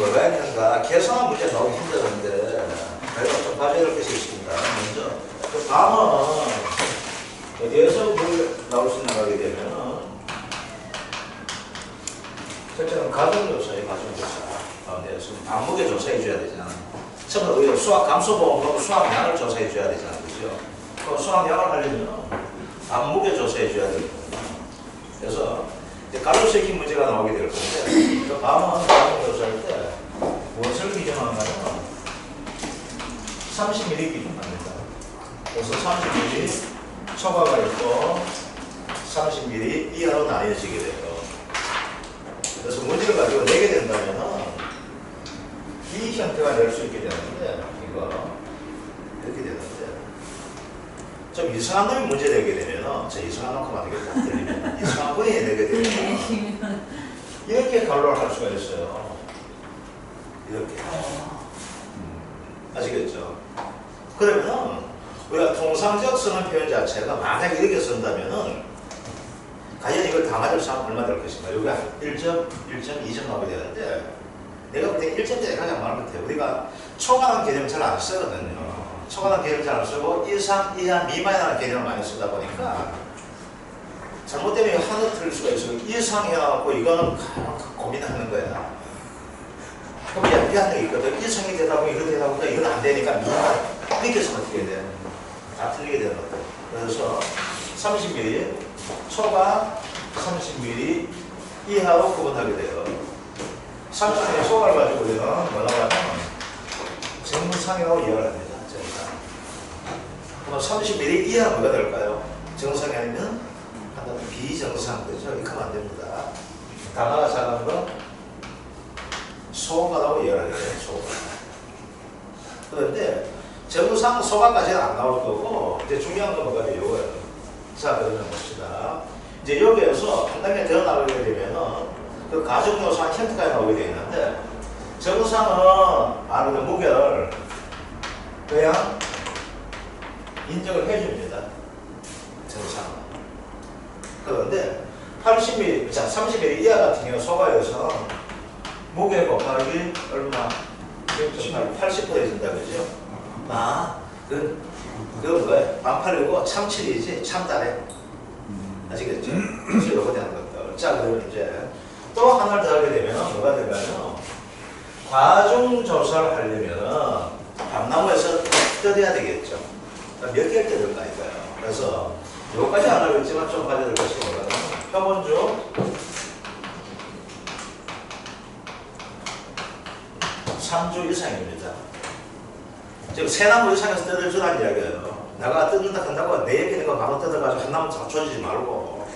뭐가 있는가 계산한 문제 나오기 힘들었는데 저희가 좀 봐줘야 될 것이 있습니다. 먼저 그 다음은 어디에서 뭘 나올 수 있는가 하게 되면 첫째는 가정조사에 가정조사 가운데서 암묵의 조사해 줘야 되잖아. 처음에 우리가 수학 감소보험하고 수학량을 조사해 줘야 되잖아. 그죠? 그 수학량을 하려면 암묵의 조사해 줘야 되거든요. 그래서 갈로스 익힌 문제가 나오게 될 건데 그 다음은 가정조사할 때 무엇을 기준하냐면 30mm 기준합니다. 그래서 30mm 초과가 있고 30mm 이하로 나뉘어지게 돼요. 그래서 문제를 가지고 내게 된다면 이 형태가 낼 수 있게 되는데 이거 이렇게 되는데 좀 이상한 놈이 문제 내게 되면 저 이상한 놈 하면 되겠다. 들리면 이상한 분이 내게 되면 이렇게 갈로를 할 수가 있어요. 이렇게 아시겠죠? 그러면 우리가 통상적 쓰는 표현 자체가 만약에 이렇게 쓴다면은 과연 이걸 다 맞을 사람 얼마 될 것인가? 여기가 1점, 1점, 2점 나오게 되는데 내가 볼 때 1점짜리 가장 많은 것 같아요. 우리가 초과한 개념 잘 안 쓰거든요. 초과한 개념 잘 안 쓰고 이상, 이하, 미만이라는 개념을 많이 쓰다 보니까 잘못되면 하나 틀릴 수가 있어요. 이상 해갖고 이거는 고민하는 거야. 그럼 야, 미안한 게 있거든. 이상이 되다 보니 이렇게 되다 보니까 이건 안 되니까 미만. 이렇게 해서 어떻게 돼? 다 틀리게 되는 것들. 그래서 30mm 초과 30mm 이하로 구분하게 돼요. 30mm 초과를 가지고 우리는 뭐라고 하면 정상이라고 이해를 합니다. 그럼 30mm 이하 뭐가 될까요? 정상이 아니면 한다면 비정상 되죠. 이렇게 하면 안 됩니다. 단어가 작은 거 소과라고 이해를 해요. 소과. 그런데 정상 소과까지는 안 나올 거고 이제 중요한 건 뭐가 돼요? 이거예요. 자, 그러면 봅시다. 이제 여기에서 한 단계 더 나오게 되면은 그 가정조사 형태가 나오게 되어 있는데 정상은 아무래도 무게를 그냥 인정을 해줍니다. 정상은. 그런데 80mm, 자 30mm 이하 같은 경우 소가여서 무게 곱하기 얼마? 80% 해준다 그죠? 그건 뭐예요? 반팔이고 참칠이지 참다래. 아시겠죠? 그래서 이거 대한 것들. 자, 그러면 이제 또 하나를 더 하게 되면 뭐가 될까요? 과중조사를 하려면 밤나무에서 뜯어야 되겠죠. 몇 개를 뜯을까 이거예요. 그래서 여기까지 안 하고 있지만 좀 봐야 될 것이 뭐냐면 표본주 3주 이상입니다. 지금 세 나무 이상에서 뜯을 주란 이야기예요. 내가 뜯는다 한다고 내 옆에 있는 거 바로 뜯어가지고 한 나무 잡쳐주지 말고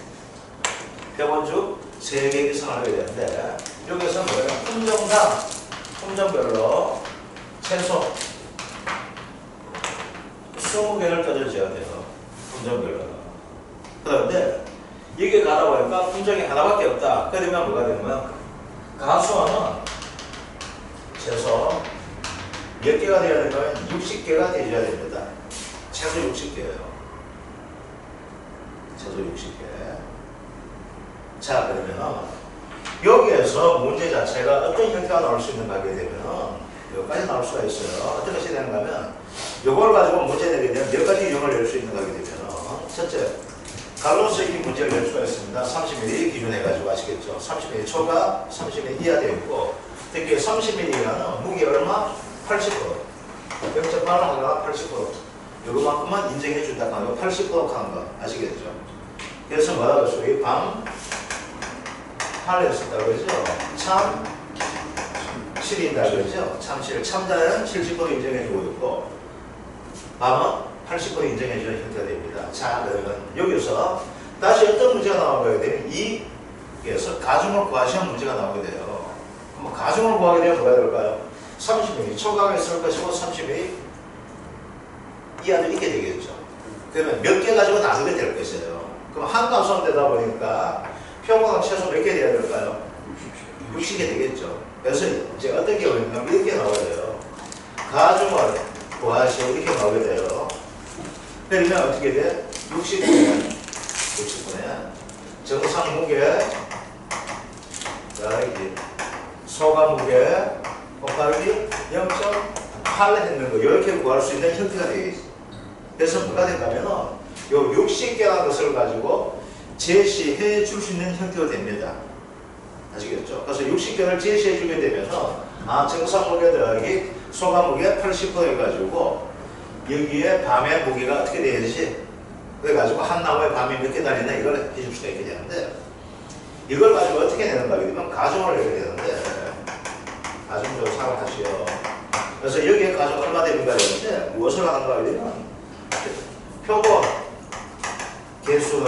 표본주 3개 이상을 하게 되는데 여기서 뭐예요? 품종당 품종별로 최소 20개를 뜯어줘야 돼요. 품종별로. 그런데 이게 가다 보니까 품종이 하나밖에 없다. 그러면 뭐가 되냐면 가수원은 최소 몇 개가 되어야 될까요? 60개가 되어야 됩니다. 최소 60개예요. 최소 60개. 자, 그러면 여기에서 문제 자체가 어떤 형태가 나올 수 있는가 하게 되면 여기까지 나올 수가 있어요. 어떤 것이 되는가 하면 이걸 가지고 문제 내게 되면 몇 가지 유형을 낼 수 있는가 하게 되면 첫째, 갈로스 익힌 문제를 낼 수가 있습니다. 30mm 기준해가지고 아시겠죠? 30mm 초과 30mm 이하 되어 있고 특히 30mm라는 무게 얼마? 80%. 0.8 하다가 80%. 요거만큼만 인정해 준다 하는 거 80% 하는 거 아시겠죠? 그래서 뭐라고 했어요? 이 밤 8을 했었다고 그러죠? 참 7이다 그러죠? 참 7. 참자는 70% 인정해주고 있고 밤은 80% 인정해주는 형태가 됩니다. 자, 그러면 여기서 다시 어떤 문제가 나오게 되면 이에서 가중을 구하시는 문제가 나오게 돼요. 그럼 가중을 구하게 되면 뭐가 될까요? 30mm 초과가 있을 것이고 30mm 이하도 있게 되겠죠. 그러면 몇 개 가지고 나누게 될 것이에요. 그럼 한 값은 되다 보니까 표본은 최소 몇 개 돼야 될까요? 60개 되겠죠. 그래서 이제 어떤 경우에는 이렇게 나와야 돼요. 가중을 구하시고 이렇게 나오게 돼요. 그러면 어떻게 돼? 60분에 정상 무게, 소가 무게, 곱하기 0.8 했는 거 이렇게 구할 수 있는 형태가 되겠죠. 그래서 뭐가 될까면은 요 60개라는 것을 가지고 제시해 줄 수 있는 형태가 됩니다. 아시겠죠? 그래서 60개를 제시해 주게 되면서 정상 무게 더하기 소가 무게 80% 해가지고 여기에 밤의 무게가 어떻게 돼야지? 그래가지고 한 나무에 밤이 몇 개 달리나 이걸 해줄 수가 있게 되는데 이걸 가지고 어떻게 내는가 하면 가정을 해야 되는데 가정조사를 하시오. 그래서 여기에 가정 얼마 됩니까? 되는데 무엇을 하는가 하면 표본 개수를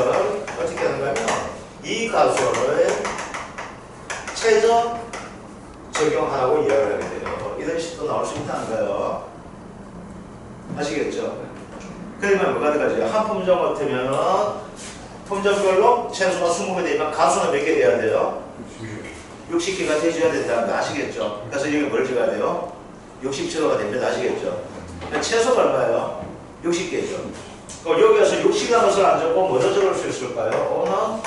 어떻게 하는가 하면 이 가수를 최저 적용하라고 이야기를 하게 돼요. 이런 식도 나올 수 있다는 거예요. 아시겠죠? 그러면 뭐가 들어가죠? 한 품종 같으면 품종별로 최소가 20개 되면 가수는 몇 개 돼야 돼요? 60개가 돼줘야 된다는 거 아시겠죠? 그래서 여기 뭘 적어야 돼요? 60제로가 됩니다. 아시겠죠? 최소가 얼마예요? 60개죠. 그럼 여기에서 60이라는 것을 안 적고 뭐로 적을 수 있을까요? 오는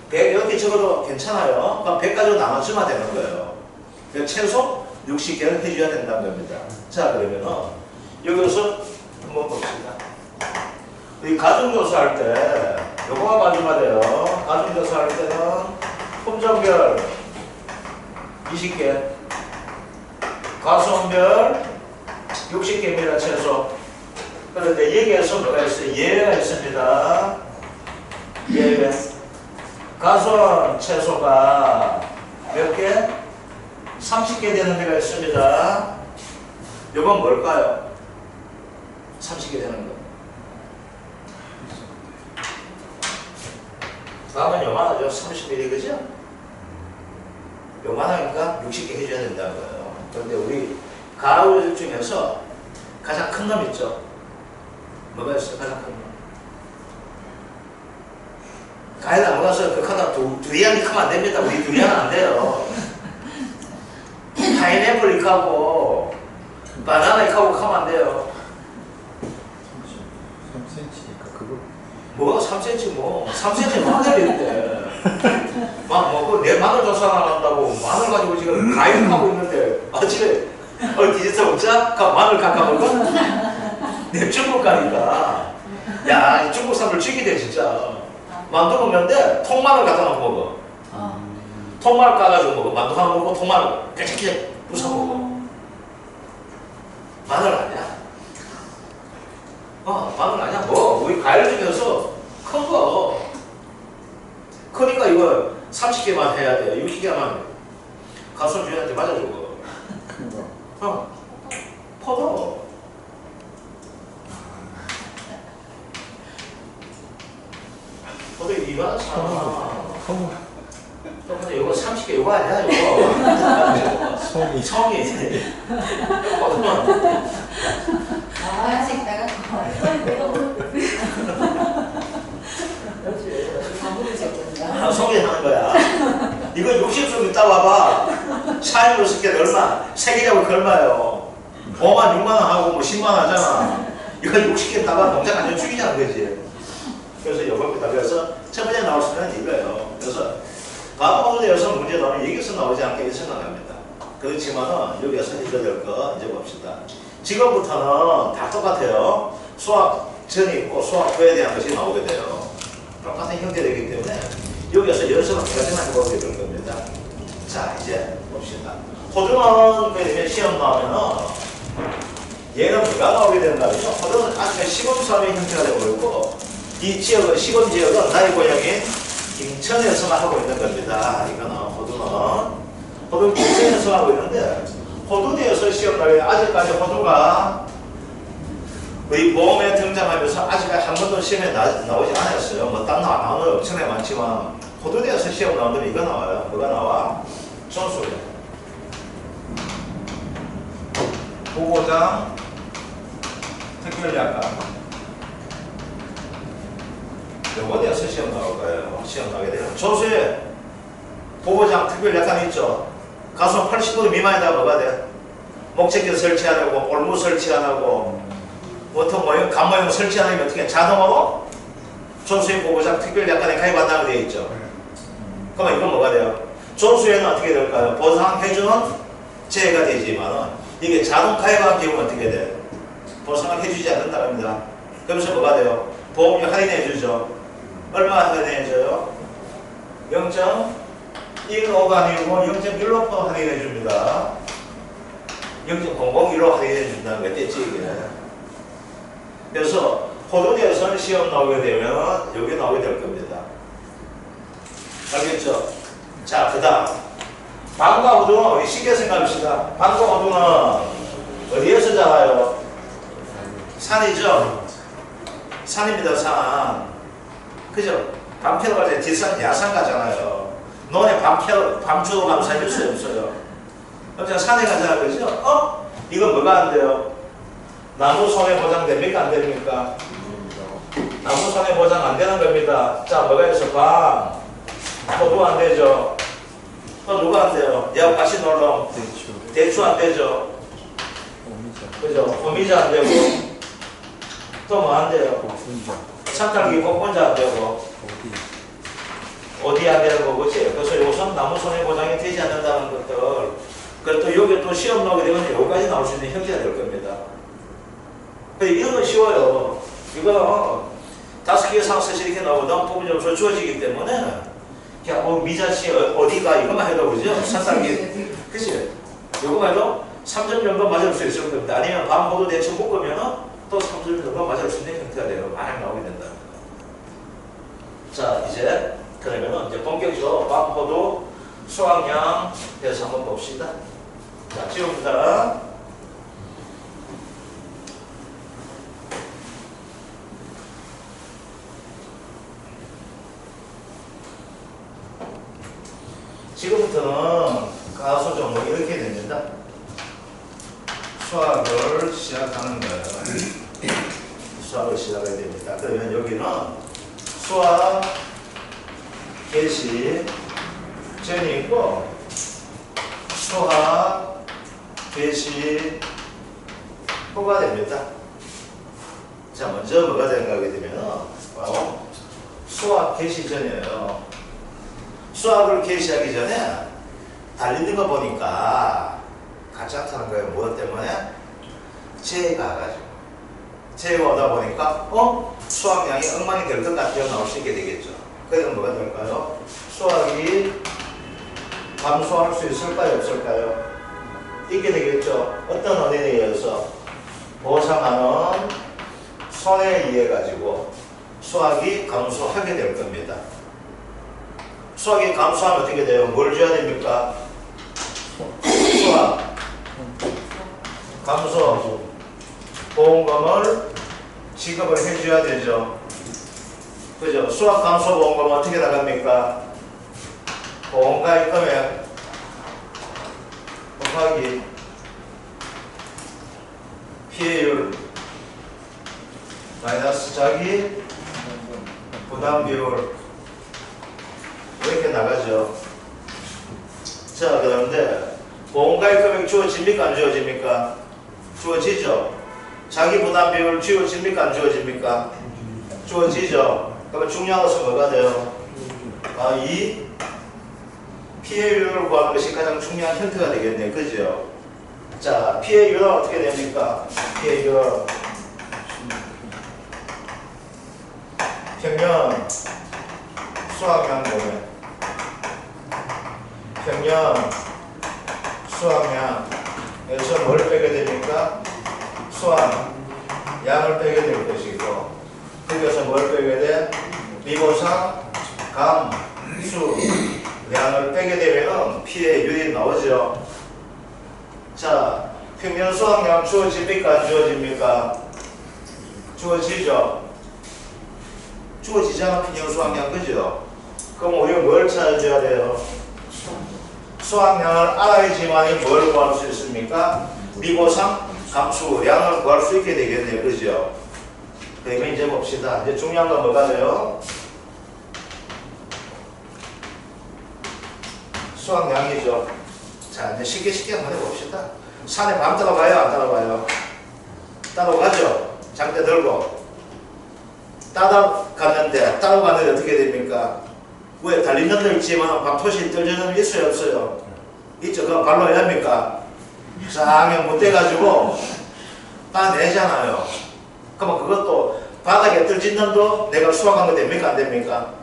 100 이렇게 적어도 괜찮아요. 그럼 100까지로 나눠주면 되는 거예요. 그러니까 최소 60개를 해줘야 된다는 겁니다. 자, 그러면은 여기서 한번 봅시다. 이 가중조사 할 때 요거가 맞으면 돼요. 가중조사 할 때는 품종별 20개, 가수원별 60개입니다. 최소. 그런데 여기에서 뭐가 있어요? 예외가 있습니다. 예외. 가수원 최소가 몇 개? 30개 되는 데가 있습니다. 이건 뭘까요? 30개 되는 거. 다음은 요만하죠? 30mm, 그죠? 요만하니까 60개 해줘야 된다는 거예요. 그런데 우리 가을 중에서 가장 큰 놈 있죠? 뭐가 있어요? 가장 큰 놈? 가을 나무 가서 그 카다 두리안이 크면 안 됩니다. 우리 두리안은 안 돼요. 파인애플 이카고 바나나 이카고 크면 안 돼요. 3cm니까 그거 뭐가 3cm 뭐 3cm 마늘인데 막 뭐 내 마늘 조사를 한다고 마늘 가지고 지금 가입하고 있는데 집에 디저트 먹자? 마늘 깎아 먹어? 내 중국 가니까 야 이 중국 사람들 죽이대 진짜. 만두 먹는데 통마늘 갖다 놓고 먹어. 통마늘 까가지고 먹어. 만두 하나 먹고 통마늘 깨작깨작 부숴 먹어. 마늘 아니야. 마늘 아니야. 뭐 우리 과일 중에서 큰 거. 그러니까 이거 30개만 해야 돼. 60개만 가수 주인한테 맞아주고. 큰 거. 포도. 포도 이거 근데 이거 30개 이거 아니야 이거. 송이. 성이. 포도는. 아직 나가. 성이 하는 거야. 이거 60송 있다 와봐. 샤인 6개 얼마? 3개 잡고 얼마예요? 5만 6만 원 하고 뭐 10만 원 하잖아. 이거 60개 따가 농장 완전 죽이자는 거지. 그래서 요겁니다. 그래서 첫 번째 나올 수 있는 이거예요. 그래서 다음 모델에서 문제 나오면 여기서 나오지 않게 생각합니다. 그렇지만은 여기서 해줘야 될 거 이제 봅시다. 지금부터는 다 똑같아요. 수학 전이 있고 수학 후에 대한 것이 나오게 돼요. 똑같은 형태되기 때문에 여기서 연습을 한 가지만 해보게 될 겁니다. 자, 이제 봅시다. 호주는 그러면 시험 나오면은 얘는 뭐가 나오게 되는가 하면 호주는 아주 시범사업의 형태가 되고 있고 이 지역은 시범 지역은 나의 고향인 김천에서만 하고 있는 겁니다. 이거는 호주는 김천에서 하고 있는데 호두대에서 시험 나오게 아직까지 호두가 거의 모험에 등장하면서 아직 한 번도 시험에 나오지 않았어요. 뭐 딴 나오는 엄청나게 많지만 호두대에서 시험 나오면 이거 나와요. 뭐가 나와? 전수래. 보고장 특별약관. 요거대에서 시험 나올 거예요. 시험 나게 되면 전수에 보고장 특별약관 있죠. 가수 80도 미만이다 뭐가 돼? 목적지 설치 안 하고 올무 설치 안 하고 보통 모형, 간모형 설치 안 하면 어떻게 자동으로 존수인 보고장 특별약관에 가입한다고 되어 있죠. 그러면 이건 뭐가 돼요? 존수에는 어떻게 될까요? 보상해주는 제가 되지만 이게 자동 가입한 경우는 어떻게 돼? 보상을 해주지 않는다랍니다. 그러면서 뭐가 돼요? 보험료 할인해주죠. 얼마 할인해줘요? 0.15가 아니고 0.15% 할인해줍니다. 0.001로 할인해준다는 게 됐지 이게. 그래서 포도대에서는 시험 나오게 되면 여기 나오게 될 겁니다. 알겠죠? 자, 그 다음 방과 호두는 우리 쉽게 생각합시다. 방과 호두는 어디에서 자라요? 산이죠? 산입니다. 산. 그죠? 밤 캐러 갈 때 뒷산 야산 가잖아요. 논에 밤 주도 감사해줄 수 없어요. 그럼 산에 가자 그죠? 이건 뭐가 안 돼요? 나무 손해 보장 됩니까? 안 됩니까? 나무 손해 보장 안 되는 겁니다. 자, 뭐가 있어? 밤. 호두 안 되죠? 또 누가 안 돼요? 야, 같이 놀러. 대추 안 되죠? 그죠? 호미자 안 되고. 또 뭐 안 돼요? 산딸기 복분자 안 되고. 어디 안 되는 거 그치? 그래서 요선 나무 손해 보장이 되지 않는다는 것들. 그리고 또 여기 또 시험 나오게 되면 여기까지 나올 수 있는 형태가 될 겁니다. 이런 건 쉬워요. 이거 5개 이상 사실 이렇게 나오고 다음 부분이 없어 주어지기 때문에 그냥 미자씨 어디가 이것만 해도 그죠? 산딸기 그치? 이거만 해도 3점 정도 맞을 수 있을 겁니다. 아니면 밤호도 대충 묶으면 또 3점 정도 맞을 수 있는 형태가 돼요. 많이 나오게 된다. 자, 이제 그러면은 이제 본격적으로 밤호도 수확량 해서 한번 봅시다. 자, 지금부터 지금부터는 가수 종목이 이렇게 됩니다. 수학을 시작하는 거예요. 수학을 시작해야 됩니다. 그러면 여기는 수학 개시 전이 있고 수학 개시 후가 됩니다. 자, 먼저 뭐가 생각하게 되면 바로 수학 개시 전이에요. 수학을 개시하기 전에 달리는 거 보니까 가짜타는 거예요. 무엇 때문에? 재해가 가지고. 재해가 오다 보니까 수학량이 엉망이 될 것 같아요. 나올 수 있게 되겠죠. 그래서 뭐가 될까요? 수학이 감소할 수 있을까요? 없을까요? 있게 되겠죠. 어떤 원인에 의해서 보상하는 손해에 의해 가지고 수학이 감소하게 될 겁니다. 수학이 감소하면 어떻게 돼요? 뭘 줘야 됩니까? 수학 감소 보험금을 지급을 해줘야 되죠. 그죠? 수학 감소 보험금은 어떻게 나갑니까? 보험가입 금액 곱하기 피해율 마이너스 자기 부담 비율 이렇게 나가죠. 자, 그런데 보험가입 금액 주어집니까? 안 주어집니까? 주어지죠. 자기 부담 비율 주어집니까? 안 주어집니까? 주어지죠. 그러면 중요한 것은 뭐가 돼요? 이 피해율을 구하는 것이 가장 중요한 형태가 되겠네요. 그죠? 자, 피해율은 어떻게 됩니까? 피해율 평년 수확량 보면 평년 수확량에서 뭘 빼게 됩니까? 수확량을 빼게 될 것이고 거기에서 뭘 빼게 돼? 미보상 감수량을 빼게 되면 피해율이 나오죠. 자, 평년 수확량 주어집니까? 안 주어집니까? 주어지죠. 주어지잖아. 평년 수확량 그죠? 그럼 우리가 뭘 찾아줘야 돼요? 수확량을 알아야지만이 뭘 구할 수 있습니까? 미보상 감수량을 구할 수 있게 되겠네요. 그죠? 그러면 이제 봅시다. 이제 중요한 건 뭐가 돼요? 수확량이죠. 자, 이제 쉽게 한번 해봅시다. 산에 밤 따라가요? 안 따라가요? 따라가죠? 장대 들고. 따라갔는데 어떻게 됩니까? 왜 달리는 데 있지만 밤토시 떨어지는 데 있어요? 없어요? 있죠? 그럼 발로 해야 합니까? 쌍형 못돼가지고 따내잖아요. 그러면 그것도 바닥에 떨어진 놈도 내가 수확한 거 됩니까? 안 됩니까?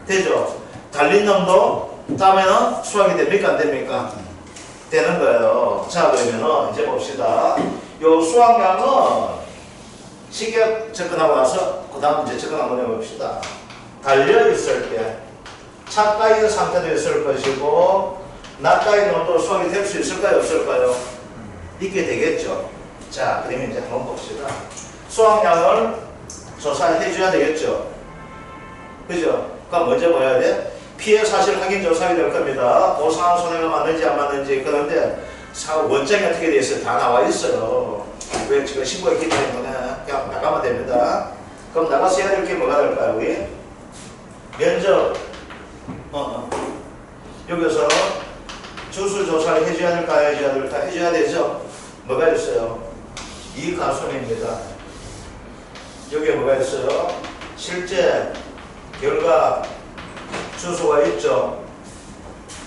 되죠? 달린 놈도 따면은 수확이 됩니까? 안 됩니까? 되는 거예요. 자, 그러면은 이제 봅시다. 요 수확량은 시계 접근하고 나서 그 다음 이제 접근 한번 해봅시다. 달려있을 때 차가 있는 상태도 있을 것이고 낮가 있는 온도로 수확이 될 수 있을까요? 없을까요? 있게 되겠죠. 자, 그러면 이제 한번 봅시다. 수확량을 조사해 줘야 되겠죠. 그죠? 그럼 먼저 뭐 해야 돼? 피해 사실 확인 조사가 될 겁니다. 보상 손해가 맞는지 안 맞는지. 그런데 원장이 어떻게 돼 있어요? 다 나와 있어요. 왜 지금 신고했기 때문에 그냥 나가면 됩니다. 그럼 나가서 해야 될 게 뭐가 될까요? 우리 면접 여기서 주수 조사를 해줘야 될까 해줘야 될까 해줘야 되죠. 뭐가 있어요? 이 가손입니다. 여기에 뭐가 있어요? 실제 결과 주소가 있죠.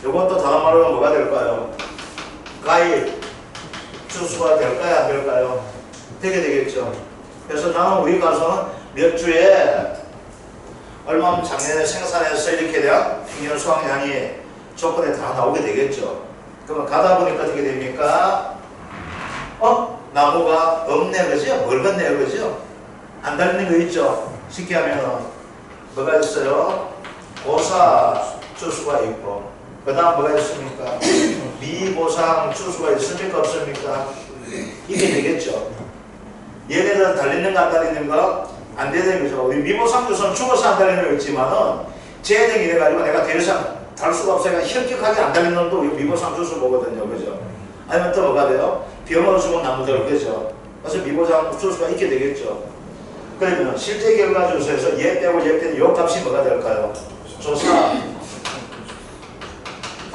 이것도 다른 말로 뭐가 될까요? 가입 주소가 될까요? 안 될까요? 되게 되겠죠. 그래서 나는 우리 가서는 몇 주에 얼마면 작년에 생산해서 이렇게 돼야 평균 수확량이 조건에 다 나오게 되겠죠. 그러면 가다 보니까 어떻게 됩니까? 나무가 없네, 그죠? 멀었네, 그죠? 안 달리는 거 있죠? 쉽게 하면 뭐가 있어요? 보사 주수가 있고 그 다음 뭐가 있습니까? 미보상 주수가 있습니까? 없습니까? 이게 되겠죠. 얘네들 달리는 거 안 달리는 거 안 되는 거죠. 우리 미보상 주수는 죽어서 안 달리는 거 있지만은 재등이 돼가지고 내가 더 이상 달 수가 없으니까 현격하게 안 달리는 놈도 미보상 주수 보거든요. 그죠? 아니면 또 뭐가 돼요? 병으로 죽은 나무들, 그죠? 그래서 미보상 주수가 있게 되겠죠. 그러면 실제 결과 주소에서 얘 빼고 얘 빼는 요 값이 뭐가 될까요? 조사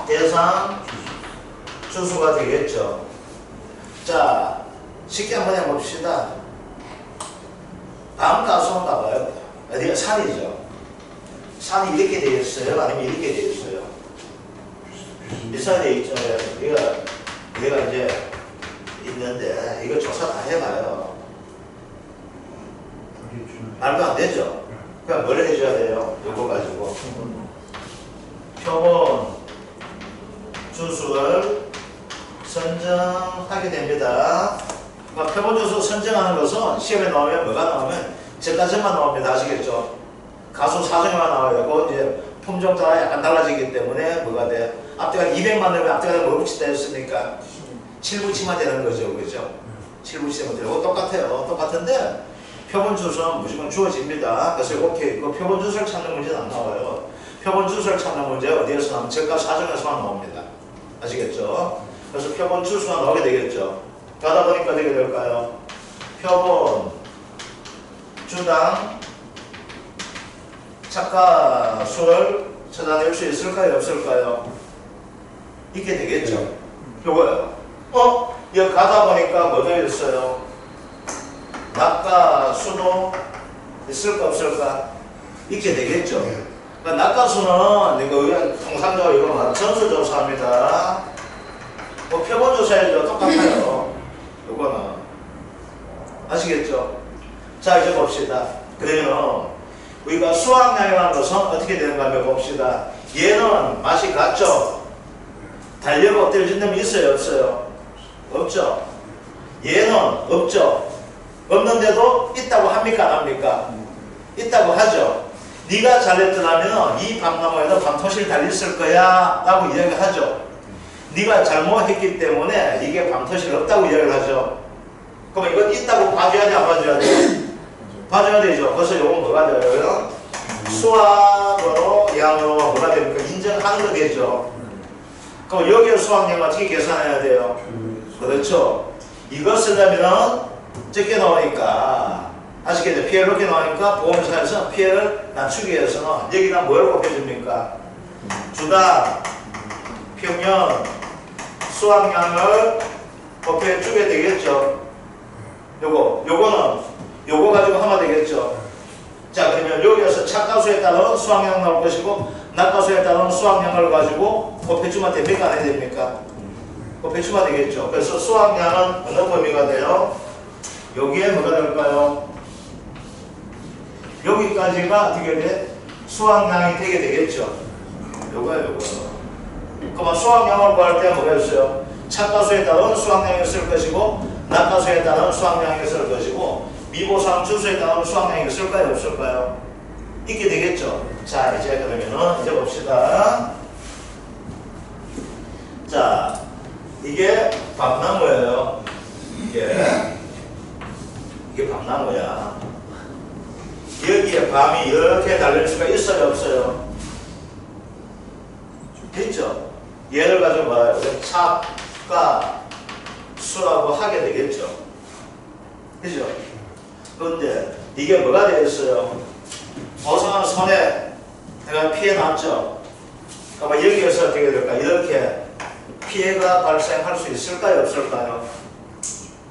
대상 주수가 되겠죠. 자, 쉽게 한번 해봅시다. 다음 가수는 봐봐요. 어디가 산이죠. 산이 이렇게 되어 있어요? 아니면 이렇게 되어 있어요? 비슷하게 되어 있죠. 얘가 이제 있는데 이거 조사 다 해봐요. 말도 안 되죠. 그럼 뭘 해줘야 돼요? 이거 가지고 표본 주수를 선정하게 됩니다. 표본 주수 선정하는 것은 시험에 나오면 뭐가 나오면 저까지만 나옵니다. 아시겠죠? 가수 사정에만 나와요. 그건 이제 품종 따라 약간 달라지기 때문에 뭐가 돼? 앞뒤가 200만 되면 앞뒤가 뭐 붙이다 했으니까 7붙이만 되는 거죠. 그죠? 7붙이면 되고 똑같아요. 똑같은데 표본 주수는 무조건 주어집니다. 그래서 이렇게 그 표본 주수를 찾는 문제는 안 나와요. 표본 주수를 찾는 문제 어디에서 나오면 저가 사정에서만 나옵니다. 아시겠죠? 그래서 표본 주수가 나오게 되겠죠. 가다 보니까 어떻게 될까요? 표본 주당 착가 수를 찾아낼 수 있을까요? 없을까요? 있게 되겠죠. 요거예요. 여기 가다 보니까 뭐 되어 있어요? 낙가 수도 있을까 없을까? 있게 되겠죠. 그러니까 낙가 수는 이거 통상적으로 이거 전수조사입니다. 뭐 표본조사에도 똑같아요. 요거는 아시겠죠? 자, 이제 봅시다. 그러면 우리가 수확량이라는 것은 어떻게 되는가 하면 봅시다. 얘는 맛이 같죠? 달려고 떨어진 놈이 있어요? 없어요? 없죠? 얘는 없죠? 없는데도 있다고 합니까? 안 합니까? 있다고 하죠. 네가 잘했더라면 이 밤나무에도 밤토실 달렸을 거야 라고 이야기를 하죠. 네가 잘못했기 때문에 이게 밤토실 없다고 이야기를 하죠. 그럼 이건 있다고 봐줘야 돼? 안 봐줘야 돼? 봐줘야 되죠. 그래서 이건 뭐가 돼요? 수학으로 양으로 뭐가 됩니까? 인정하는 거 되죠. 그럼 여기에 수학량 어떻게 계산해야 돼요? 그렇죠. 이거 쓰려면은 적게 나오니까 아시겠죠? 피해를 높게 나오니까 보험사에서 피해를 낮추기 위해서는 여기다 뭘 곱해줍니까? 주당 평년 수확량을 곱해주게 되겠죠. 요거 가지고 하면 되겠죠. 자, 그러면 여기에서 착가수에 따른 수확량 나올 것이고 낙가수에 따른 수확량을 가지고 곱해주면 됩니까? 안 해야 됩니까? 배수가 되겠죠. 그래서 수확량은 어느 범위가 돼요? 여기에 뭐가 될까요? 여기까지가 어떻게 돼? 수확량이 되게 되겠죠. 요거야 요거. 그러면 수확량을 구할 때 뭐가 있어요? 차가수에 따른 수확량이 있을 것이고 낙가수에 따른 수확량이 있을 것이고 미보상 주수에 따른 수확량이 있을까요? 없을까요? 있게 되겠죠. 자 이제 그러면은 이제 봅시다. 자 이게 밤나무예요. 이게 밤나무야. 여기에 밤이 이렇게 달릴 수가 있어요 없어요? 있죠. 얘를 가지고 말해요. 찹과 수라고 하게 되겠죠. 그죠? 그런데 이게 뭐가 되겠어요? 어성한 선에 내가 피해 났죠. 그러면 여기에서 어떻게 될까? 이렇게 피해가 발생할 수 있을까요? 없을까요?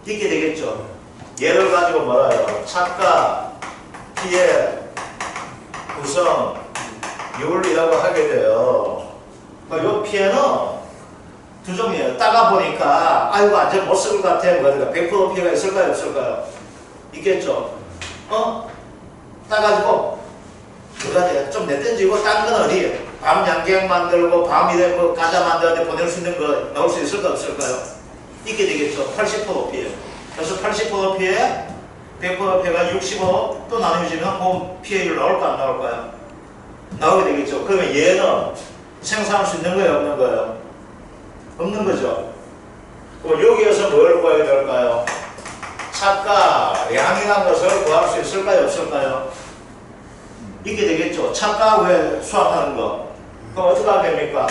있게 되겠죠. 얘를 가지고 말아요. 찹과 피해 구성률이라고 하게 돼요. 이 피해는 두 종이에요. 따가 보니까 아이고 완전 못 쓸 것 같아. 100% 피해가 있을까요? 없을까요? 있겠죠. 따가지고 뭐가 돼? 좀 내던지고 딴 건 어디? 밤 양갱 만들고 밤 이래 뭐 과자 만드는데 보낼 수 있는 거 나올 수 있을까 없을까요? 있게 되겠죠. 80% 피해. 그래서 80% 피해, 100% 피해가 65또 나누어지면 그 피해율 나올까 안 나올까요? 나오게 되겠죠. 그러면 얘는 생산할 수 있는 거예요? 없는 거예요? 없는 거죠. 그럼 여기에서 뭘 구해야 될까요? 차가 양이란 것을 구할 수 있을까요? 없을까요? 있게 되겠죠. 차가 왜 수확하는 거? 그럼 어떻게 하면 됩니까?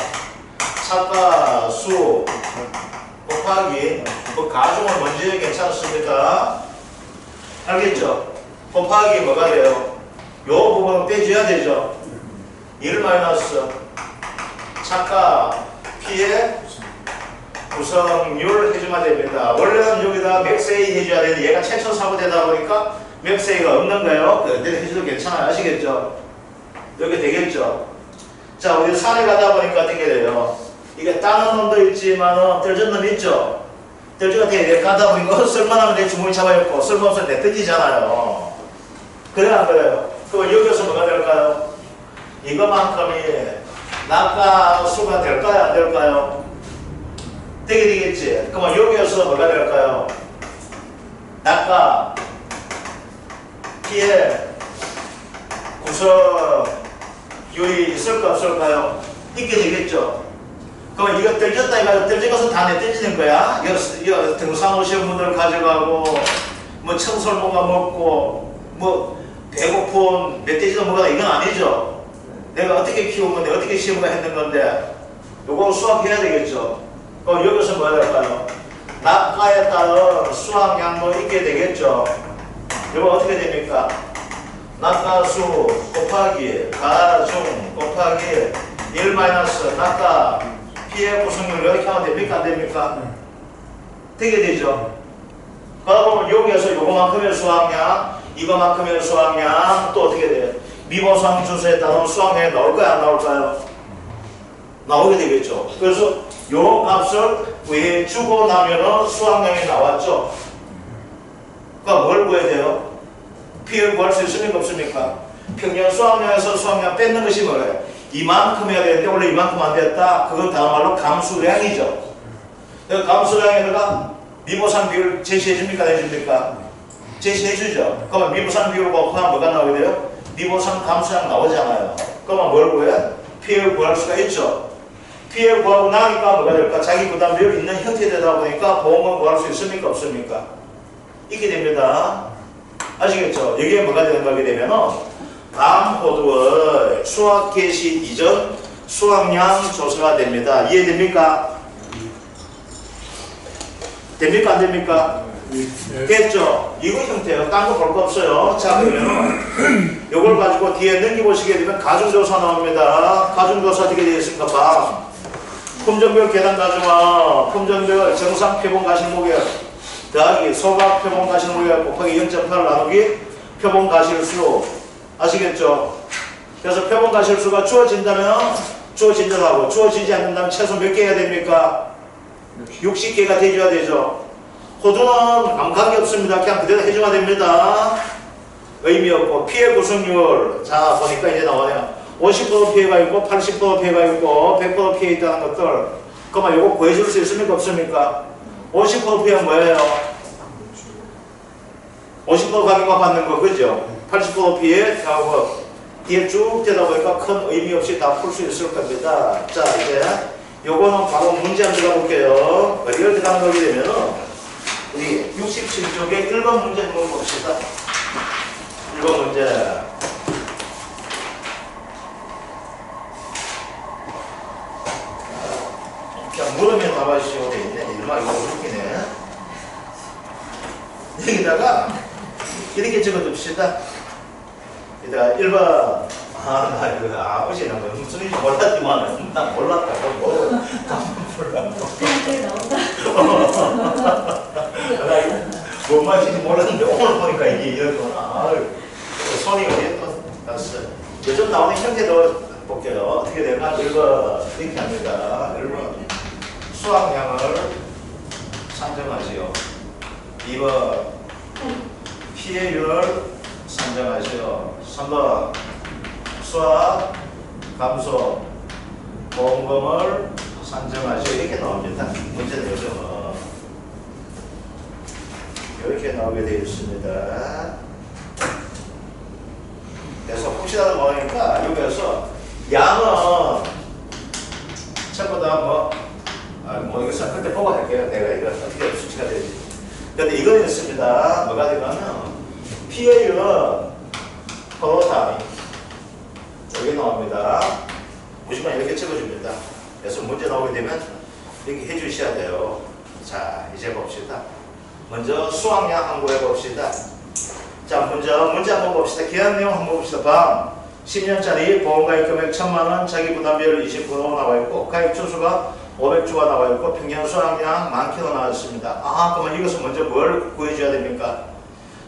차가 수 곱하기 그 가중은 뭔지 괜찮습니다. 알겠죠? 곱하기 뭐가 돼요? 요 부분은 빼줘야 되죠. 1 마이너스 차가 피해 구성률 해주면 됩니다. 원래는 여기다 맥세이 해줘야 되는데 얘가 최초 사고되다 보니까 맥세이가 없는 거예요. 그대로 해줘도 괜찮아요. 아시겠죠? 여기 되겠죠? 자, 우리 산에 가다 보니까 어떻게 돼요? 이게 따는 놈도 있지만은 떨어진 놈 있죠? 떨어지가 되게 가다 보니까 쓸만하면 내 주머니 잡아놓고 쓸모없으면 내 던지잖아요. 그래 안 그래요? 그럼 여기서 뭐가 될까요? 이거만큼이 낙가수가 될까요? 안 될까요? 되게 되겠지. 그러면 여기에서 뭐가 될까요? 낙가 피해 구성율이 있을까 없을까요? 있게 되겠죠. 그러면 이거 떨어졌다 이거 떨어진 것은 다 내던지는 거야. 이거 등산 오신 분들 가져가고 뭐 청설모가 먹고 뭐 배고픈 멧돼지도 먹어라 이건 아니죠. 내가 어떻게 키운 건데 어떻게 시험을 했는 건데 요거 수확해야 되겠죠. 그럼 여기서 뭐 해야 될까요? 낙가에 따른 수확량도 있게 되겠죠. 이거 어떻게 됩니까? 낙가수 곱하기 가중 곱하기 1 마이너스 낙가 피해 구성률 이렇게 하면 됩니까? 안 됩니까? 되게 되죠. 그러면 여기에서 요거만큼의 수확량 이거만큼의 수확량 또 어떻게 돼요? 미보상 주수에 따른 수확량이 나올까요? 안 나올까요? 나오게 되겠죠. 그래서 요 값을 구해주고 나면은 수확량이 나왔죠. 그러니까 뭘 구해야 돼요? 피해를 구할 수 있습니까? 없습니까? 평년 수확량에서 수확량 뺏는 것이 뭐예요? 이만큼 해야 되는데 원래 이만큼 안 됐다. 그건 다음 말로 감수량이죠. 감수량에다가 미보상 비율 제시해 줍니까? 안 해줍니까? 제시해 주죠. 그러면 미보상 비율 곱하면 뭐가 나오게 돼요? 미보상 감수량 나오잖아요. 그러면 뭘 구해? 피해를 구할 수가 있죠. 피해를 구하고 나니까 뭐가 될까? 자기 부담 비율 있는 형태에 되다 보니까 보험은 구할 수 있습니까? 없습니까? 있게 됩니다. 아시겠죠? 여기에 뭐가 되는 거게 되면은 암호두의 수확 개시 이전 수확량 조사가 됩니다. 이해됩니까? 됩니까? 안 됩니까? 됐죠? 이거 형태예요. 딴 거 볼 거 없어요. 자, 그러면 요걸 가지고 뒤에 넘겨보시게 되면 가중조사 나옵니다. 가중조사 어떻게 되겠습니까? 봐. 품종별 계단 가중화, 품종별 정상 표본 가실목열 더하기 소각 표본 가실목열 곱하기 0.8 나누기 표본 가실수. 아시겠죠? 그래서 표본 가실수가 주어진다면 주어진다고 주어지지 않는다면 최소 몇 개 해야 됩니까? 60개가 돼줘야 되죠. 호두는 아무 관계 없습니다. 그냥 그대로 해줘야 됩니다. 의미 없고 피해 구성률. 자 보니까 이제 나오네요. 50% 피해가 있고 80% 피해가 있고 100% 피해 있다는 것들. 그러면 이거 구해줄 수 있습니까 없습니까? 50% 피해는 뭐예요? 50% 가격만 받는 거 그죠? 80% 피해 하고 뒤에 쭉 되다 보니까 큰 의미 없이 다 풀 수 있을 겁니다. 자 이제 요거는 바로 문제 한번 들어가 볼게요. 어디를 들어가는 거게 되면은 우리 67쪽에 1번 문제 한번 봅시다. 1번 문제. 그냥 물으면 답하시오 돼 있네. 이름아 이거 웃기네. 여기다가 이렇게 적어둡시다. 여기다가 1번. 나 이거 어제 나 무슨 일인지 몰랐지만 난 몰랐다고 뭐 몰라. 뭔 말인지 몰랐는데 오늘 보니까 이게 이렇구나. 손이 어디에 또 갔어. 요즘 나오는 형태도 볼게요. 어떻게 되나 1번 이렇게 합니다. 1번 수학량을 산정하시오. 2번 피해율을 산정하시오. 3번 수학 감소 보험금을 산정하시오. 이렇게 나옵니다. 문제는 요즘은 이렇게 나오게 되어 있습니다. 그래서 혹시라도 모르니까 여기에서 양은 전부 다 이거 그때 보고 할게요. 내가 이거 어떻게 수치가 되지. 근데 이거는 있습니다. 뭐가 되냐면 피해율은 프로타임 여기 나옵니다. 보시면 이렇게 적어줍니다. 그래서 문제 나오게 되면 이렇게 해주셔야 돼요. 자 이제 봅시다. 먼저 수학량 한번 해봅시다. 자 먼저 문제 한번 봅시다. 계약 내용 한번 봅시다. 방 10년짜리 보험가입 금액 1000만원 자기 부담비율 20% 나와 있고 가입 주수가 500주가 나와 있고 평균 수학량 10,000kg 나와 있습니다. 그러면 이것은 먼저 뭘 구해줘야 됩니까?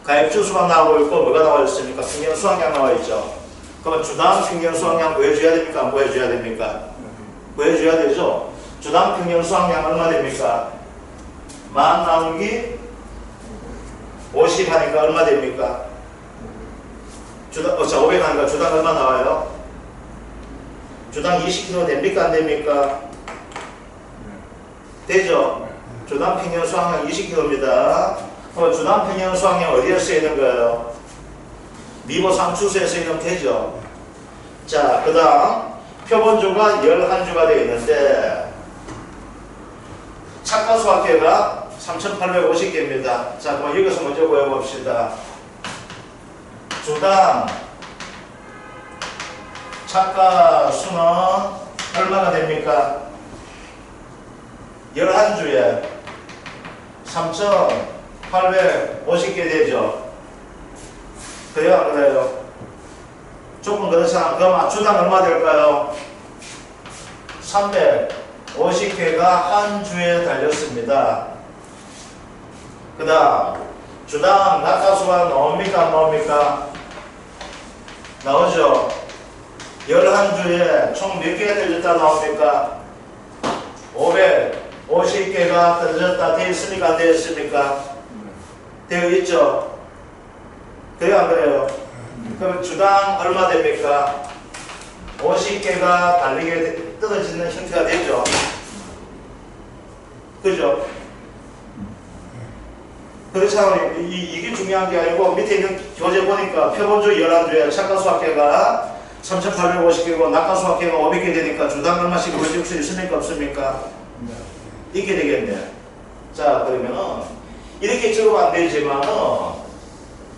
가입 주수가 나오고 있고 뭐가 나와 있습니까? 평균 수학량 나와 있죠. 그러면 주당 평균 수학량 구해줘야 됩니까? 안 구해줘야 됩니까? 구해줘야 되죠. 주당 평균 수학량 얼마 됩니까? 만 나누기 50 하니까 얼마 됩니까? 주당, 500 하니까 주당 얼마 나와요? 주당 20kg 됩니까? 안 됩니까? 되죠? 주당 평균 수학량 20kg입니다. 그럼 주당 평균 수학량 어디에 쓰이는 거예요? 미보 상추수에 쓰이면 되죠? 자, 그 다음 표본주가 11주가 되어 있는데 착가 수학계가 3,850개입니다. 자, 그럼 여기서 먼저 구해봅시다. 주당 착가 수는 얼마가 됩니까? 11주에 3,850개 되죠. 그래요? 안 그래요? 조금 그렇잖아. 그럼 주당 얼마 될까요? 350개가 한 주에 달렸습니다. 그 다음 주당 낙하수가 나옵니까? 안 나옵니까? 나오죠. 11주에 총 몇 개가 떨어졌다 나옵니까? 550개가 떨어졌다 되어 있습니까? 안 되어 있습니까? 되어 있죠. 그래요? 안 그래요? 그럼 주당 얼마 됩니까? 50개가 달리게 떨어지는 형태가 되죠. 그죠? 그렇잖아요. 이게 중요한 게 아니고 밑에 있는 교재 보니까 표본주 11주에 착가수학계가 3,850개고 낙가수학계가 500개 되니까 주당 얼마씩 보여줄 수 있습니까? 없습니까? 있게 되겠네. 자 그러면은 이렇게 적으면 안 되지만은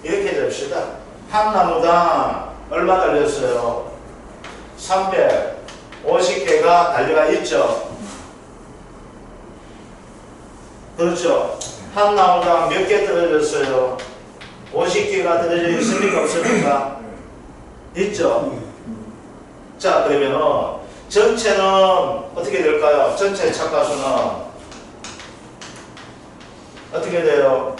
이렇게 잡시다. 한 나무당 얼마 달렸어요? 350개가 달려가 있죠. 그렇죠. 한 나무당 몇 개 떨어졌어요? 50개가 떨어져 있습니까? 없습니까? 있죠. 자 그러면은 전체는 어떻게 될까요? 전체 착가수는 어떻게 돼요?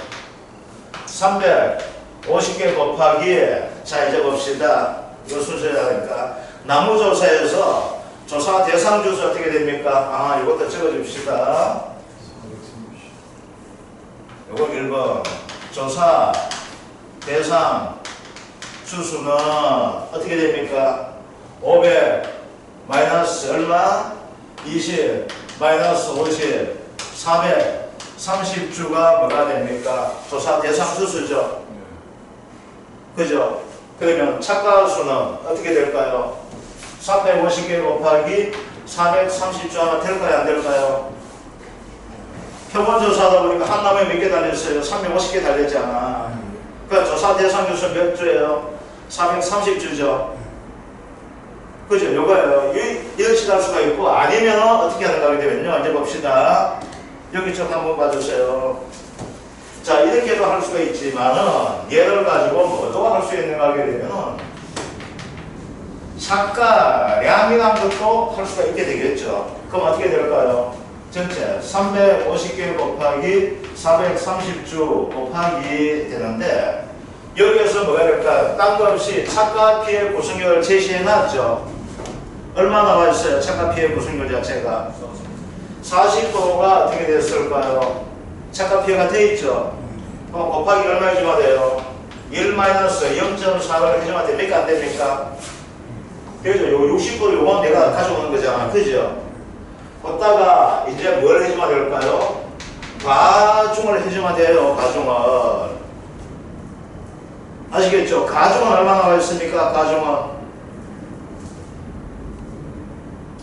350개 곱하기 자 이제 봅시다. 이거 순서야 하니까 나무조사에서 조사 대상 주수 어떻게 됩니까? 이것도 적어줍시다. 요거 1번. 조사 대상 수수는 어떻게 됩니까? 500 마이너스 얼마? 20 마이너스 50 430주가 뭐가 됩니까? 조사 대상 수수죠. 그죠? 그러면 착가수는 어떻게 될까요? 450개 곱하기 430주 하면 될까요? 안 될까요? 표본조사 하다 보니까 한 나무에 몇 개 달렸어요? 350개 달렸잖아. 그러니까 조사 대상 주수 몇 주예요? 430주죠. 그죠? 요거예요. 이렇게 할 수가 있고, 아니면 어떻게 하는가 하게 되면요. 이제 봅시다. 여기 좀 한번 봐주세요. 자, 이렇게도 할 수가 있지만은, 얘를 가지고 뭐도 할 수 있는가 하게 되면은, 착가량이라는 것도 할 수가 있게 되겠죠. 그럼 어떻게 될까요? 전체 350개 곱하기 430주 곱하기 되는데, 여기에서 뭐가 될까요? 딴 거 없이 착가 피해 구성력을 제시해놨죠. 얼마 나와 있어요? 착가 피해 구성력 자체가 40%가 어떻게 됐을까요? 착가 피해가 돼 있죠. 곱하기 얼마 해주면 돼요? 1-0.4를 해주면 됩니까? 안 됩니까? 그죠? 요 60% 요건 내가 가져오는 거잖아. 그죠? 걷다가 이제 뭘 해주면 될까요? 가중을 해주면 돼요. 가중을. 아시겠죠? 가중은 얼마 나와 있습니까? 가중은.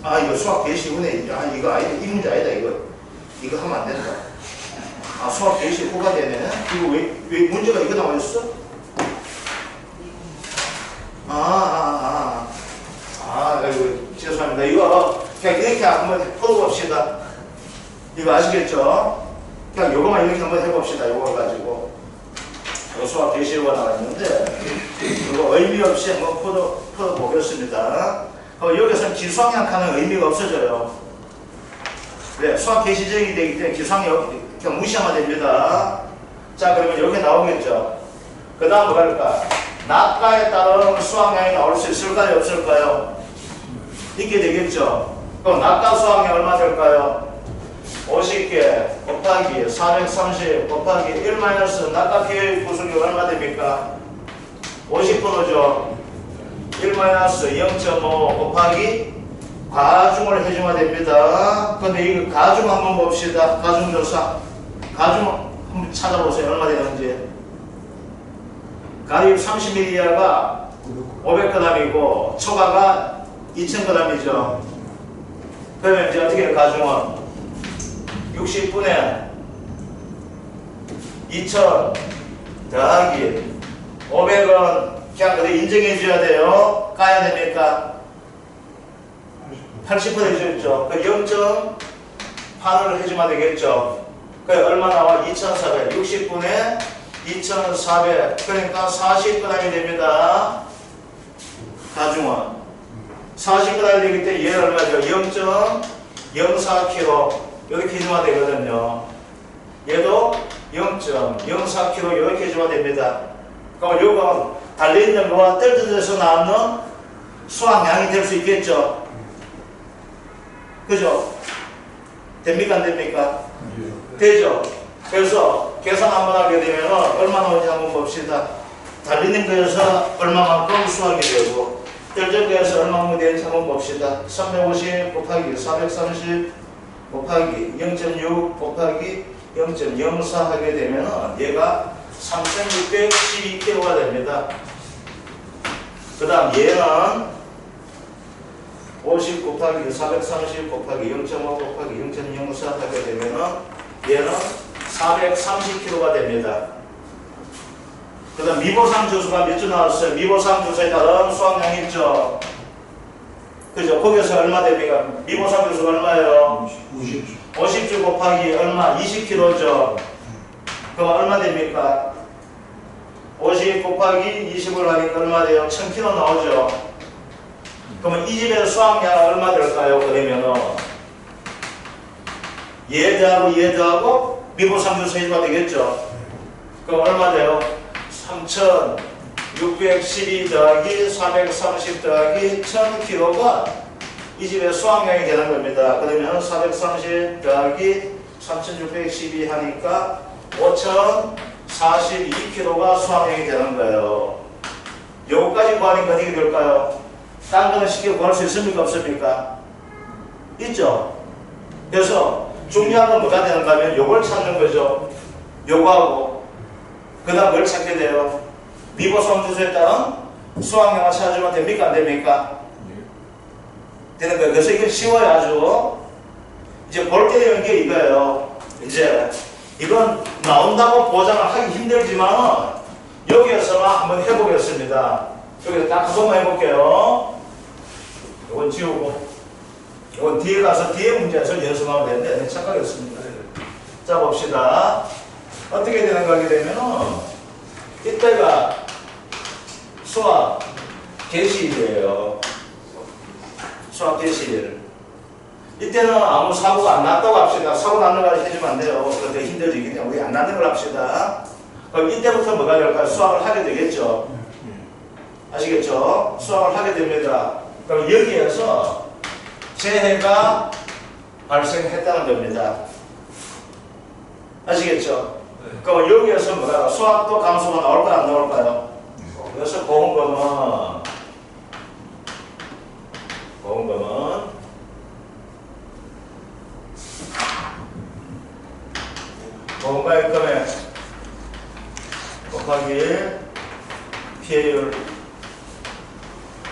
아, 이거 수학 개시 운에, 아, 이거 아니다. 이 문제 아니다. 이거 하면 안 된다. 아, 수학 개시 후가 되네. 이거 왜 문제가 이거 나와 있어? 아이고, 죄송합니다. 이거 그냥 이렇게 한번 풀어봅시다. 이거 아시겠죠? 그냥 요거만 이렇게 한번 해봅시다. 요거 가지고. 수학 개시가 나와 있는데, 이거 의미 없이 한번 풀어보겠습니다. 여기서는 기수항약하는 의미가 없어져요. 그래, 수학 개시적이 되기 때문에 기수항약 그냥 무시하면 됩니다. 자, 그러면 이렇게 나오겠죠. 그 다음 뭐가 할까? 낙가에 따른 수학량이 나올 수 있을까요? 없을까요? 있게 되겠죠. 그럼 낙가 수학량 얼마 될까요? 50개 곱하기 430 곱하기 1 마이너스 낙가 피해 구성력 얼마 됩니까? 50%죠. 1 마이너스 0.5 곱하기 가중을 해주면 됩니다. 근데 이거 가중 한번 봅시다. 가중조사. 가중 한번 찾아보세요. 얼마 되는지. 가립 30ml 이하가 500g이고 초과가 2000g이죠. 그러면 이제 어떻게 해요? 가중은 60분의 2000 더하기 500은 그냥 그래 인정해 줘야 돼요. 까야 됩니까? 80% 해줬죠. 그 0.8을 해주면 되겠죠. 그 얼마 나와? 2460분의 2400 그러니까 40g이 됩니다. 가중은 40g이 되기 때문에 얘는 얼마죠? 0.04kg 이렇게 해주면 되거든요. 얘도 0.04kg 이렇게 해주면 됩니다. 그럼 이건 달려있는 거와 떨어져서 나오는 수학량이 될 수 있겠죠. 그죠? 됩니까? 안 됩니까? 되죠. 그래서 계산 한번 하게 되면 얼마 나오는지 한번 봅시다. 달리는 거에서 얼마만큼 수학이 되고 떨어진 거에서 얼마만큼 되는지 한번 봅시다. 350 곱하기 430 곱하기 0.6 곱하기 0.04 하게 되면 얘가 3612kg가 됩니다. 그 다음 얘는 50 곱하기 430 곱하기 0.5 곱하기 0.04 하게 되면은 얘는 430kg가 됩니다. 그 다음 미보상 주수가 몇 주 나왔어요? 미보상 주수에 따른 수학량이 있죠. 그죠? 거기서 얼마 됩니까? 미보상 주수가 얼마예요? 50주 곱하기 얼마? 20kg죠. 그럼 얼마 됩니까? 50 곱하기 20을 하니까 얼마 돼요? 1000kg 나오죠. 그러면 이 집의 수학량 얼마 될까요? 그러면은 얘 더하고 미보상주수 해줘야 되겠죠. 그럼 얼마 돼요? 3612 더하기 430 더하기 1000kg가 이 집의 수학량이 되는 겁니다. 그러면 430 더하기 3612 하니까 5042kg가 수학량이 되는 거예요. 요거까지 구하니까 어떻게 될까요? 딴 거는 쉽게 구할 수 있습니까? 없습니까? 있죠? 그래서 중요한 건 뭐가 되는가 하면 요걸 찾는 거죠. 요거하고 그 다음 뭘 찾게 돼요? 미보성 주소에 따른 수학량을 찾아주면 됩니까? 안 됩니까? 되는 거예요. 그래서 이게 쉬워요. 아주 이제 볼 때 되는 게 이거예요. 이제 이건 나온다고 보장을 하기 힘들지만 여기에서만 한번 해보겠습니다. 여기서 딱 한 번만 해볼게요. 이건 지우고 이건 뒤에 가서 뒤에 문제에서 연습하면 되는데 착각했습니다. 자 봅시다. 어떻게 되는가 하게 되면 이때가 수학 개시일이에요. 수학 개시일. 이때는 아무 사고가 안 났다고 합시다. 사고 났는 걸 해주면 안 돼요. 그런데 힘들어지기 때문에 우리 안 났는 걸 합시다. 그럼 이때부터 뭐가 될까요? 수학을 하게 되겠죠. 아시겠죠? 수학을 하게 됩니다. 그럼 여기에서 재해가 발생했다는 겁니다. 아시겠죠? 그럼 여기에서 뭐가 수학도 감소가 나올까요? 안 나올까요? 그래서 고음검은 고음과의 금액 곱하기 피해율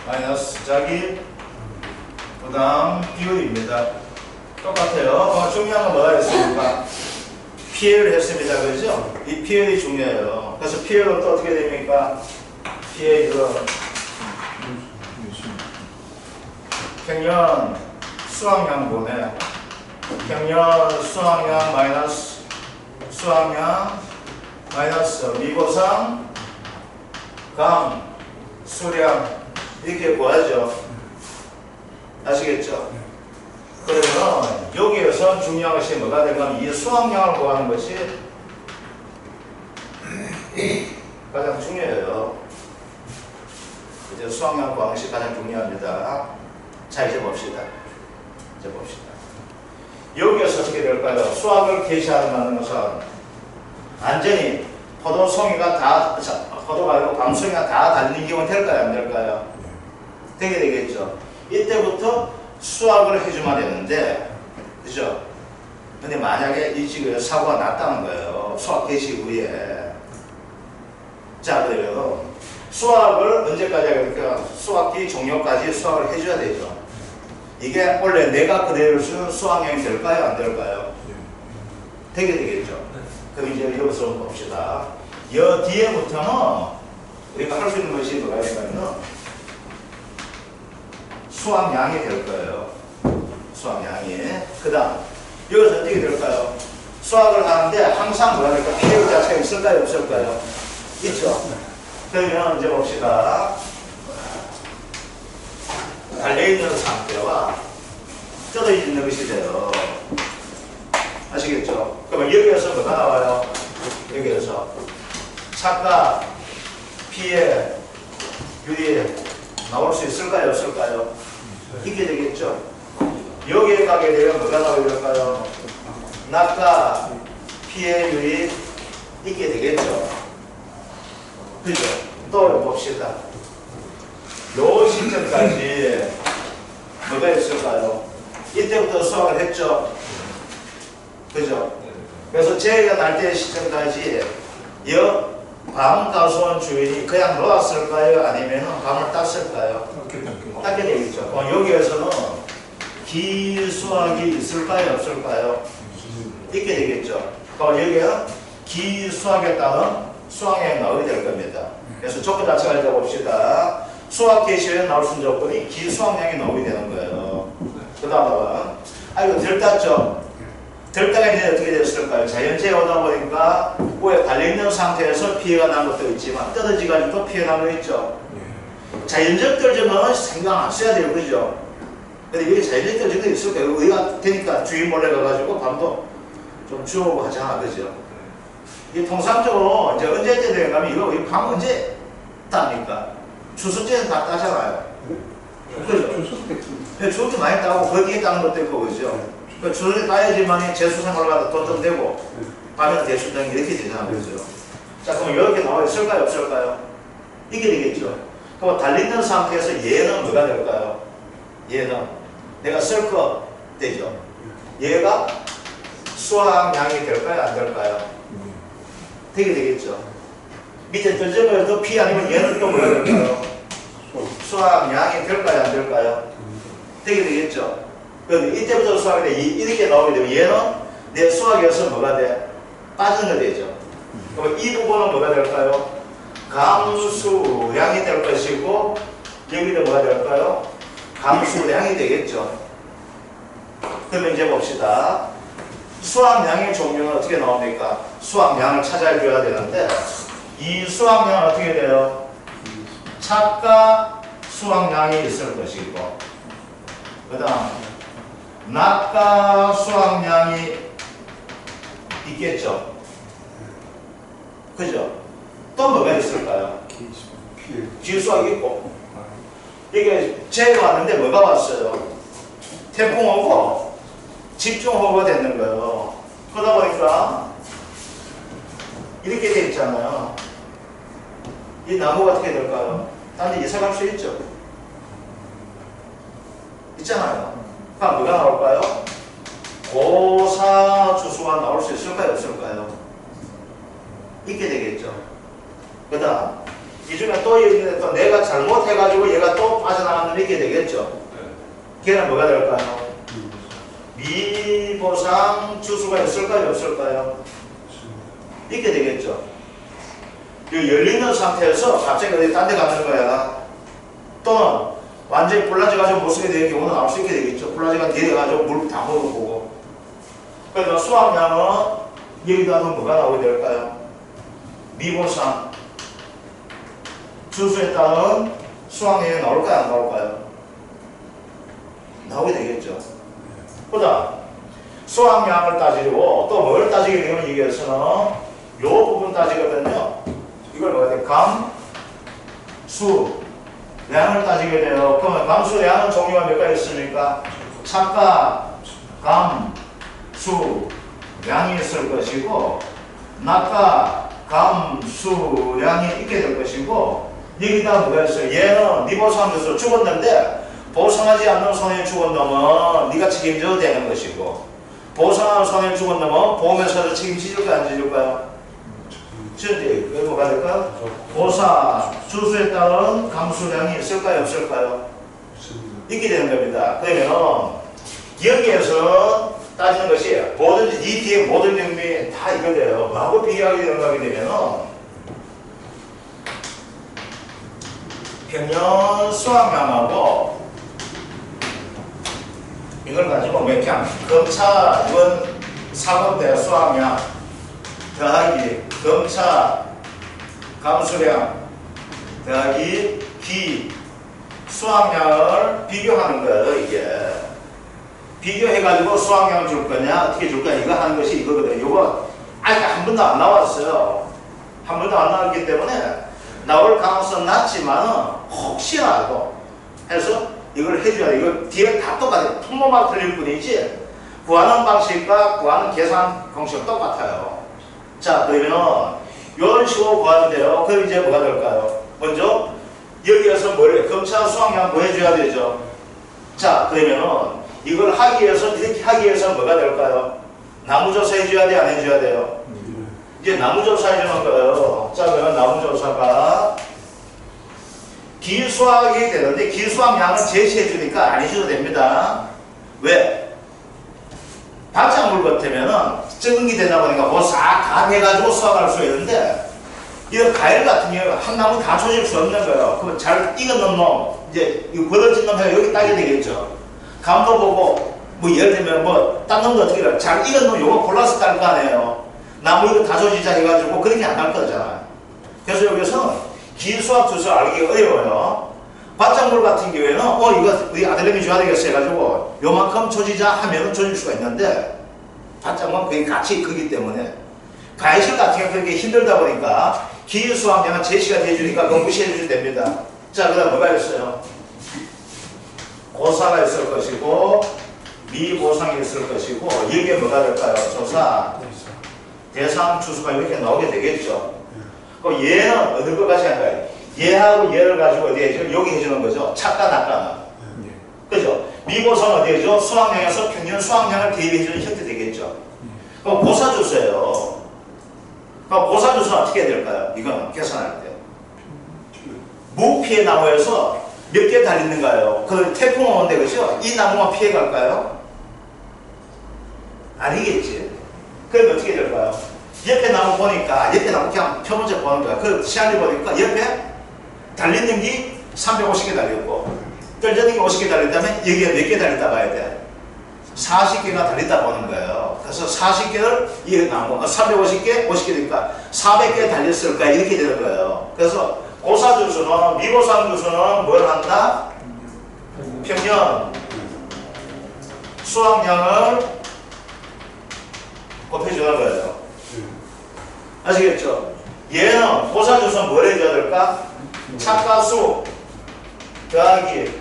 마이너스 자기 부담 비율입니다. 똑같아요. 중요한 건 뭐가 있습니까? 피해율 했습니다. 그죠? 이 피해율이 중요해요. 그래서 피해율은 또 어떻게 됩니까? 피해율은 평년 수학량분의 평년 수학량 마이너스 수학량 마이너스 미고상 감 수량 이렇게 구하죠. 아시겠죠? 그러면 여기에서 중요한 것이 뭐가 되면 이 수학량을 구하는 것이 가장 중요해요. 이제 수학량 구하는 것이 가장 중요합니다. 자 이제 봅시다. 여기에서 어떻게 될까요? 수학을 개시하는 것은 완전히 포도송이가 다 포도가 아니고 밤송이가 다 달린 경우는 될까요? 안 될까요? 되게 되겠죠. 이때부터 수학을 해주면 되는데, 그죠? 근데 만약에 이 지구에 사고가 났다는 거예요. 수학 개시 후에. 자, 그러면 수학을 언제까지 하겠습니까? 수학기 종료까지 수학을 해줘야 되죠. 이게 원래 내가 그대로 쓰는 수학량이 될까요? 안 될까요? 되게 되겠죠. 그럼 이제 여기서 봅시다. 여 뒤에부터는 우리가 할 수 있는 것이 뭐가 있냐면 수학량이 될 거예요. 수학량이. 그 다음 여기서 어떻게 될까요? 수학을 하는데 항상 뭐가 될까? 피해율 자체가 있을까요? 없을까요? 있죠. 그러면 이제 봅시다. 달려있는 상태와 떨어져 있는 것이 돼요. 아시겠죠? 그러면 여기에서 뭐가 나와요? 여기에서 착각, 피해, 유리 나올 수 있을까요? 없을까요? 있게 되겠죠? 여기에 가게 되면 뭐가 나오게 될까요? 낙가, 피해, 유리 있게 되겠죠? 그죠? 또 봅시다. 요 시점까지 뭐가 있을까요? 이때부터 수학을 했죠? 그죠? 그래서 재해가 날 때 시점까지 밤 가수원 주인이 그냥 놓았을까요? 아니면 밤을 땄을까요? 땄게 되겠죠. 여기에서는 기수학이 있을까요? 없을까요? 있게 되겠죠. 그럼 여기는 기수학에 따른 수학량이 나오게 될 겁니다. 그래서 조건 자체가 이제 봅시다. 수학 개시에 나올 수 있는 조건이 기수학량이 나오게 되는 거예요. 그 다음은 이거 덜 땄죠? 덜 따가 이제 어떻게 됐을까요? 자연재해 오다 보니까 위에 달려있는 상태에서 피해가 난 것도 있지만 떨어지가지고 또 피해 난 거 있죠? 자연적 떨어지면 생각 안 써야 돼요. 그죠? 근데 여기 자연적 떨어진 있을 거예요. 우리가 되니까 주인 몰래 가가지고 밤도 좀 주우고 하잖아. 그죠? 이 통상적으로 이제 언제 때 되면 이거 밤 언제 땁니까? 추수 때는 다 따잖아요. 그죠? 추수 때 많이 따고 그 뒤에 따는 것도 있고, 그죠? 그 추수 때 따야지만 재수 생활을 하다 돈 좀 되고, 하면 대수평이 이렇게 되잖아요. 그죠? 자, 그럼 이렇게 나와 있을까요? 없을까요? 이게 되겠죠. 그럼 달리는 상태에서 얘는 뭐가 될까요? 얘는 내가 쓸 거 되죠. 얘가 수학량이 될까요? 안 될까요? 되게 되겠죠. 밑에 전제거에도 P 아니면 얘는 또 뭐가 될까요? 수학량이 될까요? 안 될까요? 되게 되겠죠. 그런데 이때부터 수학이 이렇게 나오게 되면 얘는 내 수학에서 뭐가 돼? 빠지는 거 되죠. 그럼 이 부분은 뭐가 될까요? 감수량이 될 것이고 여기도 뭐가 될까요? 감수량이 되겠죠. 그러면 이제 봅시다. 수학량의 종류는 어떻게 나옵니까? 수학량을 찾아줘야 되는데 이 수학량은 어떻게 돼요? 차가 수학량이 있을 것이고 그 다음 낙가 수학량이 있겠죠. 그죠? 또 뭐가 있을까요? 기수학이 있고 이게 재해가 왔는데 뭐가 왔어요? 태풍 오고 집중호우가 됐는 거예요. 그러다 보니까 이렇게 돼 있잖아요. 이 나무가 어떻게 될까요? 딴데 이사 갈 수 있죠? 있잖아요. 그럼 뭐가 나올까요? 고사주수가 나올 수 있을까요? 없을까요? 있게 되겠죠. 그 다음 이 중에 또 있는데 또 내가 잘못해가지고 얘가 또 빠져나가면 이렇게 되겠죠. 걔는 뭐가 될까요? 미보상 주수가 있을까요? 없을까요? 있게 되겠죠. 이 열리는 상태에서 갑자기 어디 딴 데 가는 거야. 또는 완전히 불라져가지고 못 쓰게 되는 경우는 나올 수 있게 되겠죠. 불라져가 뒤에 가지고 물 다 먹어보고. 그래서 수학량은 여기다 하면 뭐가 나오게 될까요? 미보상 주수에 따른 수학량이 나올까요? 안 나올까요? 나오게 되겠죠. 그 다음 수학량을 따지고 또 뭘 따지게 되면 여기에서는 요 부분 따지거든요. 이걸 뭐가 돼? 감수량을 따지게 돼요. 그러면 감수량은 종류가 몇 가지 있습니까? 차가, 감수량이 있을 것이고 낙가, 감수량이 있게 될 것이고 여기다 뭐가 있어요? 얘는 네 보상에서 죽었는데 보상하지 않는 손해 죽은 놈은 네가 책임져도 되는 것이고 보상하는 손해 죽은 놈은 보험회사도 책임지줄까요? 안 지줄까요? 지지. 그게 뭐가 될까요? 보사, 주수에 따른 감수량이 있을까요? 없을까요? 있게 되는 겁니다. 그러면 여기에서 따지는 것이 뭐든지 이 뒤에 모든 정비 다 이거 돼요. 뭐하고 비교하게 되면 평년 수학량하고 이걸 가지고 맥향, 검차, 이번 사범대 수학량 더하기 검차 감수량 더하기 기 수학량을 비교하는 거예요. 이게 비교해가지고 수학량을 줄 거냐 어떻게 줄 거냐 이거 하는 것이 이거거든요. 이거 아직 한 번도 안 나왔어요. 한 번도 안 나왔기 때문에 나올 가능성은 낮지만 혹시라도 해서 이걸 해줘야 돼. 이거 뒤에 다 똑같아요. 통로만 틀릴 뿐이지 구하는 방식과 구하는 계산 공식은 똑같아요. 자, 그러면 이런 식으로 구하면 돼요. 그럼 이제 뭐가 될까요? 먼저 여기에서 뭘 검차 수학량 구해줘야 되죠. 자, 그러면은 이걸 하기 위해서 이렇게 하기 위해서 뭐가 될까요? 나무조사 해줘야 돼, 안 해줘야 돼요? 이제 나무조사 해주는 거예요. 자, 그러면 나무조사가 기수학이 되는데 기수학량은 제시해 주니까 안 해줘도 됩니다. 왜? 바짝물 같으면은 적응이 되다 보니까 뭐 싹 다 해가지고 수학할 수 있는데 이런 과일 같은 경우는 한 나무 다 조질 수 없는 거예요. 그럼 잘 익은 놈, 이제 이거 벌어진 놈 해가 여기 따게 되겠죠. 감도 보고 뭐 예를 들면 뭐 딴 놈도 어떻게 해요? 잘 익은 놈 요거 골라서 딸 거 아니에요. 나무 이거 다 조지자 해가지고 그렇게 안 할 거잖아요. 그래서 여기서 기수학 주소 알기가 어려워요. 바짝물 같은 경우에는 이거 우리 아들내미 줘야 되겠어 해가지고 요만큼 조지자 하면은 조질 수가 있는데 바짝물은 거의 같이 크기 때문에 가해실 같은 경우 그렇게 힘들다 보니까 기수학량은 제시가 돼주니까 그거 무시해 주시면 됩니다. 자, 그 다음 뭐가 있어요? 고사가 있을 것이고 미보상이 있을 것이고 여기에 뭐가 될까요? 조사, 대상, 주수가 이렇게 나오게 되겠죠. 그럼 얘는 어느 것까지 할까요? 얘하고 얘를 가지고 어디 해줘? 여기 해주는 거죠. 착과 낙과는. 그죠? 미고사는 어디 해줘? 수학량에서 평균 수학량을 대입해주는 형태 되겠죠. 그럼 고사주수예요. 그럼 고사주수는 어떻게 해야 될까요? 이거는 계산할 때. 무피해 나무에서 몇 개 달리는가요? 그 태풍 오는데 그죠? 이 나무만 피해 갈까요? 아니겠지. 그럼 어떻게 될까요? 옆에 나무 보니까 옆에 나무 그냥 표본적 보는 거야. 그 시안을 보니까 옆에 달리는 게 350개 달렸고 떨어지는 게 50개 달렸다면 여기에 몇 개 달렸다 봐야 돼? 40개가 달렸다 보는 거예요. 그래서 40개를 이 나무 350개, 50개니까 400개 달렸을까 이렇게 되는 거예요. 그래서 고사주수는 미고사주수는 뭘 한다? 평균 수학량을 곱해주는 거예요. 아시겠죠? 얘는 고사주수는 뭘 해줘야 될까? 착가수 더하기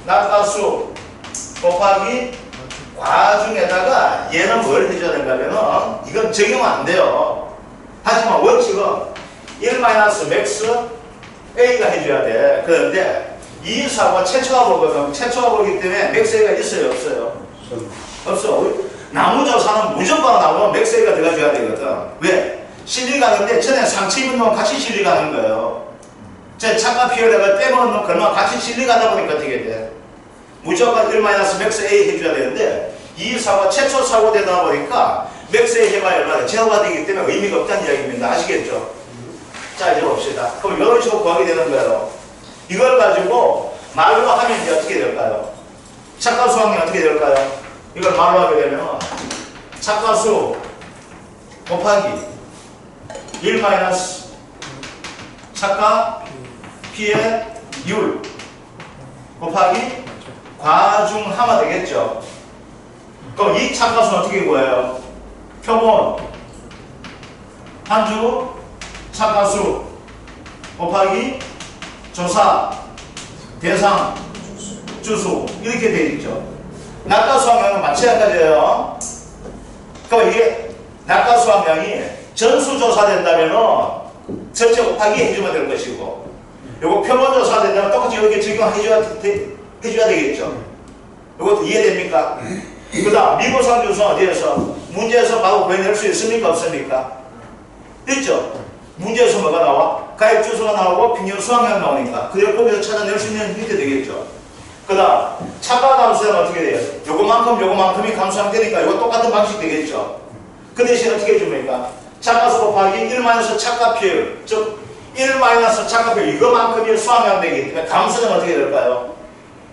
낙가수 곱하기 과중에다가 얘는 뭘 해줘야 된다면은 이건 적용 안 돼요. 하지만 원칙은 1-맥스 A가 해줘야 돼. 그런데 이 사고가 최초화보거든. 최초화보기 때문에 맥스 A가 있어요? 없어요? 없어. 나무조사는 무조건 나오면 맥스 A가 들어가줘야 되거든. 왜? 실리 가는데 전에 상체 입은 놈 같이 실리 가는 거예요. 제 착각 피해다가 빼먹은 놈 그러면 같이 실리 가다 보니까 어떻게 돼? 무조건 1-맥스 A 해줘야 되는데 이 사고가 최초 사고 되다 보니까 맥스 A 해봐야 얼마나 제어가 되기 때문에 의미가 없다는 이야기입니다. 아시겠죠? 자 이제 봅시다. 그럼 이런 식으로 구하게 되는 거예요. 이걸 가지고 말로 하면 이제 어떻게 될까요? 착가수 항이 어떻게 될까요? 이걸 말로 하게 되면 착가수 곱하기 1- 착가 피의 율 곱하기 과중하면 되겠죠. 그럼 이 착가수는 어떻게 구해요? 표본 한주 착가수 곱하기 조사 대상 주수 이렇게 되어 있죠. 낙가수학량은 마찬가지예요. 그럼 이게 낙가수학량이 전수조사 된다면 전체 곱하기 해주면 될 것이고 요거 표본조사 된다면 똑같이 여기 적용해줘야 되겠죠. 이것도 이해됩니까? 그 다음 미분상주수는 어디에서? 문제에서 바로 구해낼 수 있습니까? 없습니까? 있죠? 문제에서 뭐가 나와? 가입주수가 나오고 평균 수학량 나오니까 그래서 거기서 찾아낼 수 있는 형태 되겠죠. 그 다음 착각함수는 어떻게 돼요? 요거만큼이 감수하면 이거 똑같은 방식 되겠죠. 그 대신 어떻게 해줍니까? 착가수 곱하기 1- 착가피율 즉 1- 착가피율 이거만큼이 수학량 되기 때문에 감수는 어떻게 될까요?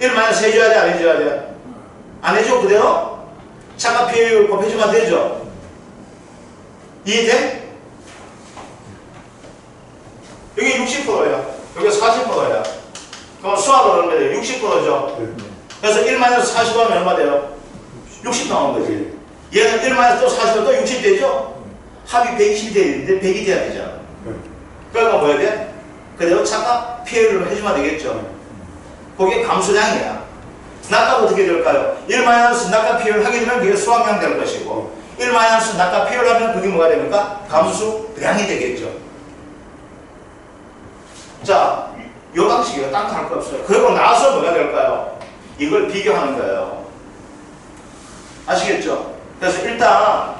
1- 해줘야 돼? 안 해줘야 돼? 안 해줘 그대로? 착가피율 곱해주면 되죠? 이해돼? 여기 60%야. 여기 40%야. 그럼 수학은 얼마예요? 60%죠? 그래서 1- 40하면 얼마 돼요? 60 나온 거지. 얘는 1- 또 40도 또 60 되죠? 합이 120이 돼야 되는데 100이 돼야 되잖아. 그러니까 뭐 해야 돼? 그대로 착각 피해를 해주면 되겠죠. 그게 감수량이야. 낙값 어떻게 될까요? 1- 낙값 피해를 하게 되면 그게 수학량 될 것이고 1- 낙값 피해를 하면 그게 뭐가 됩니까? 감수량이 되겠죠. 자, 이 방식이에요. 딴 거 할 거 없어요. 그러고 나서 뭐가 될까요? 이걸 비교하는 거예요. 아시겠죠? 그래서 일단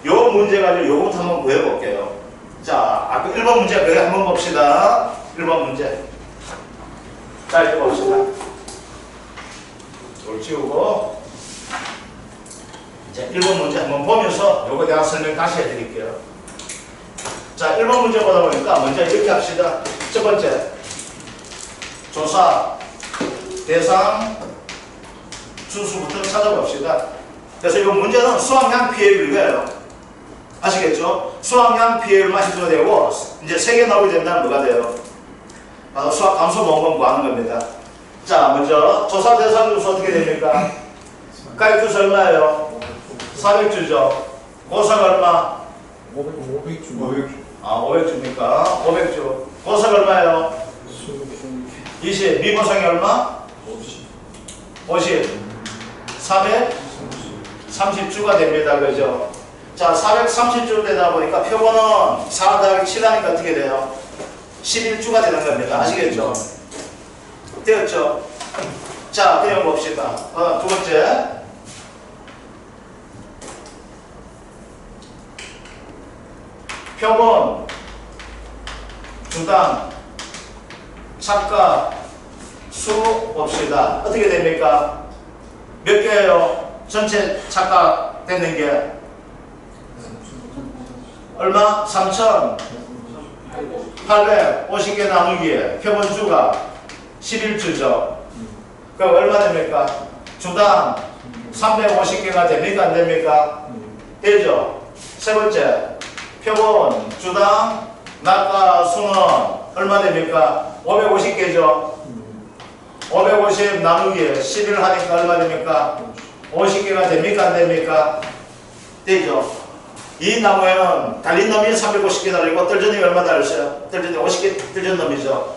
요 문제 가지고 요거부터 한번 구해볼게요. 자, 아까 1번 문제 그래 한번 봅시다. 1번 문제. 자, 이제 봅시다. 이걸 지우고 이제 1번 문제 한번 보면서 요거 내가 설명 다시 해드릴게요. 자, 1번 문제 보다 보니까 먼저 이렇게 합시다. 첫 번째, 조사, 대상, 주수부터 찾아봅시다. 그래서 이 문제는 수학량 피해율이에요. 아시겠죠? 수학량 피해율만 해줘야 되고, 이제 3개 나오게 된다면 뭐가 돼요? 바로 수학 감소 모음은 구하는 겁니다. 자, 먼저, 조사, 대상, 주수 어떻게 됩니까? 가입주수 얼마예요? 400주죠. 고사가 얼마? 500주. 아, 500주입니까? 500주. 고사가 얼마예요? 20. 미고상이 얼마? 50. 430주가 됩니다. 그죠? 자, 430주 되다 보니까 표본은 4 더하기 7 하니까 어떻게 돼요? 11주가 되는 겁니다. 아시겠죠? 되었죠? 자, 그냥 봅시다. 두 번째. 표본, 주당, 착각, 수 봅시다. 어떻게 됩니까? 몇 개예요? 전체 착각되는 게 얼마? 3,850개 나누기에 표본수가 11주죠. 그럼 얼마 됩니까? 주당 350개가 됩니까? 안 됩니까? 되죠? 세 번째, 표본, 주당, 낙과 수는 얼마 됩니까? 550개죠? 550 나누기에 11 하니까 얼마 됩니까? 50개가 됩니까? 안 됩니까? 되죠? 이 나무에는 달린 놈이 350개 달리고 떨어진 놈이 얼마 달렸어요? 떨어진 놈이 50개 떨어진 놈이죠?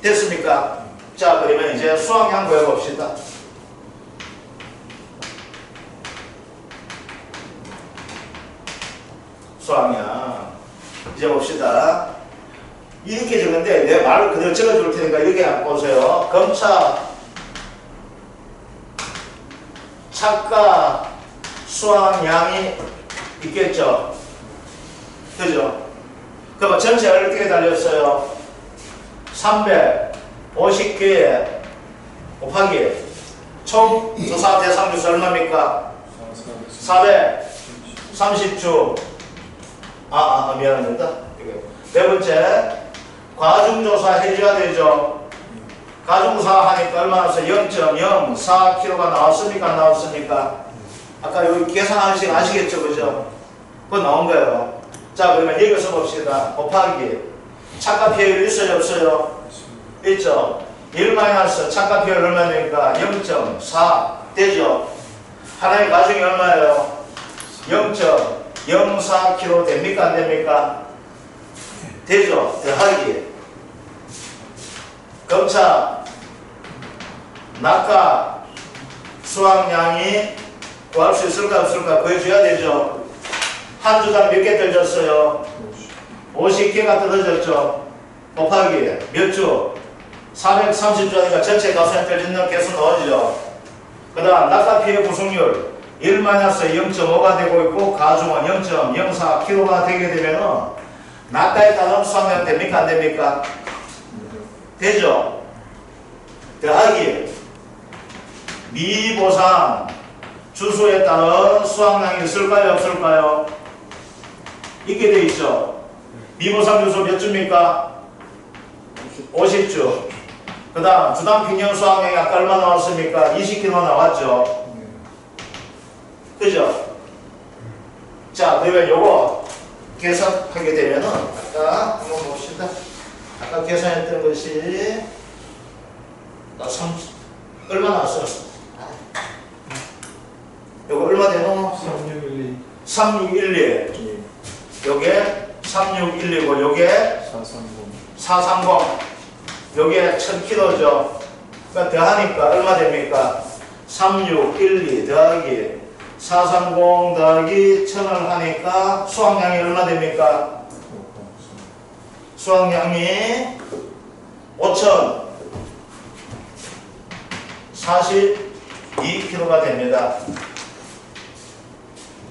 됐습니까? 자, 그러면 이제 수학량 구해봅시다. 수학량. 이제 봅시다. 이렇게 적는데 내가 말을 그대로 적어줄 테니까 이렇게 보세요. 검차, 착각, 수학량이 있겠죠? 그죠? 그럼 전체 어떻게 달렸어요? 350개에 곱하기 총 조사 대상 주수 얼마입니까? 430주. 미안합니다. 네 번째, 과중조사 해줘야 되죠? 과중조사 하니까 얼마 나왔어요? 0.04kg가 나왔습니까? 안 나왔습니까? 아까 여기 계산하시기 아시겠죠? 그죠? 그거 나온 거예요. 자, 그러면 여기서 봅시다. 곱하기. 착각 비율 있어요? 없어요? 있죠? 1 마이너스 착각 비율 얼마 됩니까? 0.4 되죠? 하나의 가중이 얼마예요? 0.04kg 됩니까? 안 됩니까? 되죠? 더하기. 검차, 낙과, 수학량이 구할 수 있을까 없을까 구해줘야 되죠? 한 주당 몇 개 떨어졌어요? 50개가 떨어졌죠? 곱하기 몇 주? 430주니까 전체 가수에 떨어지는 개수 나오죠? 그 다음 낙과 피해 구성률 1-0.5가 되고 있고 가중은 0.04kg가 되게 되면은 낙과에 따른 수학량 됩니까? 안 됩니까? 되죠? 더하기 미보상 주수에 따른 수학량이 있을까요? 없을까요? 있게 돼 있죠? 미보상 주수 몇 주입니까? 50주. 그 다음 주당 평균 수학량이 아까 얼마 나왔습니까? 20kg 나왔죠? 그죠? 자, 그러면 요거 계산하게 되면은 아까 한번 봅시다. 아까 계산했던 것이 얼마 나왔어? 요거 얼마 되노? 3612. 3612. 요게 3612고 요게 430. 430. 요게 1000kg죠. 그러니까 더하니까 얼마 됩니까? 3612 더하기 430 더하기 1000을 하니까 수학량이 얼마 됩니까? 수학량이 5042kg가 됩니다.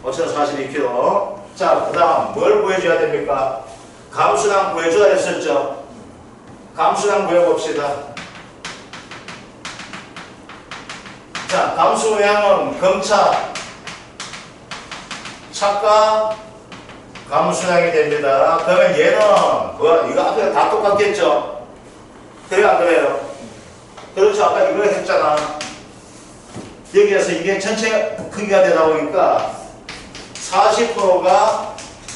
5042kg. 자, 그 다음 뭘 구해줘야 됩니까? 감수량 구해줘야 했었죠? 감수량 구해봅시다. 자, 감수량은 검차, 착각, 감수량이 됩니다. 그러면 얘는 뭐 이거 앞에 다 똑같겠죠? 그래요? 안 그래요? 그렇죠. 아까 이거 했잖아. 여기에서 이게 전체 크기가 되다 보니까 40%가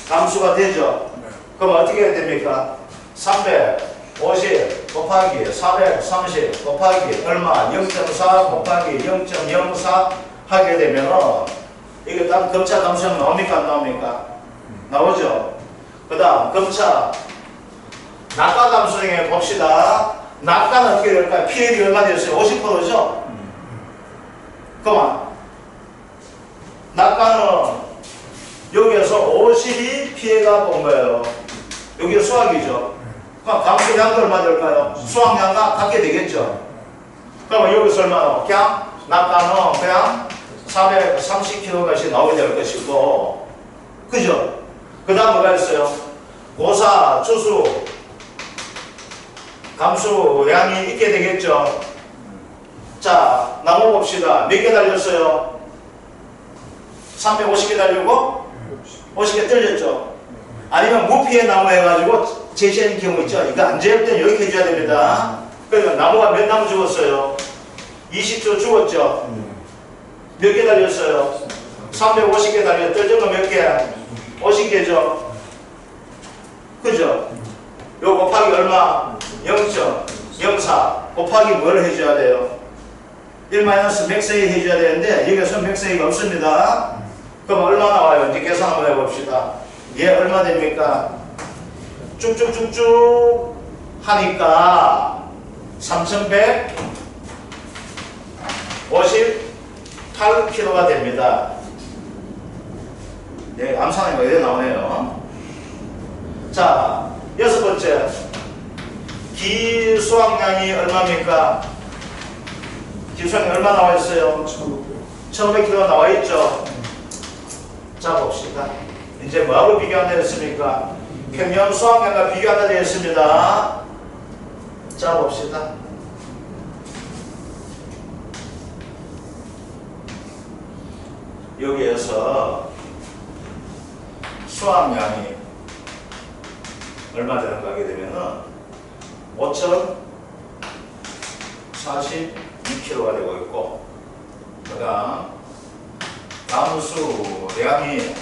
감수가 되죠? 그럼 어떻게 해야 됩니까? 350 곱하기 430 곱하기 얼마? 0.4 곱하기 0.04 하게 되면은 이게 딱 검차 감수량 나옵니까? 안 나옵니까? 나오죠? 그 다음 검차 낙과 감수량에 봅시다. 낙과는 어떻게 될까요? PL이 얼마 되었어요? 50%죠? 그만 낙과는 50이 피해가 본 거예요. 여기 수학이죠. 그럼 감수량도 얼마 될까요? 수학량과 같게 되겠죠. 그러면 여기서 얼마나? 그냥 낙가는 그냥 430kg씩 나오게 될 것이고, 그죠? 그 다음 뭐가 있어요? 고사, 주수, 감수량이 있게 되겠죠. 자, 나무 봅시다. 몇 개 달렸어요? 350개 달리고 50개 떨렸죠. 아니면 무피해 나무 해가지고 제시하는 경우 있죠. 이거 안 재울 때는 여기 해줘야 됩니다. 그러니까 나무가 몇 나무 죽었어요? 20조 죽었죠. 몇 개 달렸어요? 350개 달렸죠. 떨어진 거 몇 개? 50개죠. 그죠? 요 곱하기 얼마? 0.04 곱하기 뭘 해줘야 돼요? 1- 맥세이 해줘야 되는데 여기서 맥세이가 없습니다. 그럼 얼마 나와요? 이제 계산 한번 해봅시다. 얘 얼마 됩니까? 쭉쭉쭉쭉 하니까 3158kg가 됩니다. 네, 암산하니까 이래 나오네요. 자, 여섯 번째. 기수학량이 얼마입니까? 기수학량이 얼마 나와 있어요? 1500kg 나와 있죠? 자, 봅시다. 이제 뭐하고 비교한다 했습니까? 평년 수학량과 비교한다 되었습니다. 자, 봅시다. 여기에서 수학량이 얼마 되는가 하게 되면은 5042kg가 되고 있고, 그 다음 감수량이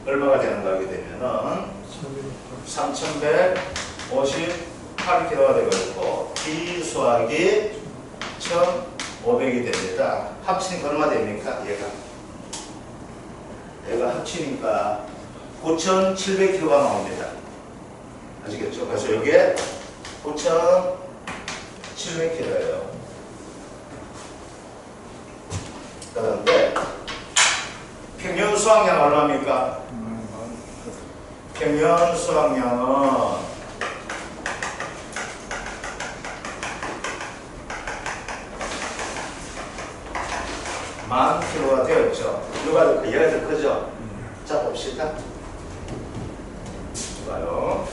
얼마가 되는가 하게 되면은 3158kg가 되고 있고, 기수학이 1500이 됩니다. 합치니까 얼마 됩니까? 얘가 합치니까 9700kg가 나옵니다. 아시겠죠? 그래서 여기에 9700kg예요. 그런데 평년 수학량 얼마입니까? 평년 수학량은 10,000kg가 되었죠. 누가 더 크? 얘가 더 크죠? 자, 봅시다. 좋아요.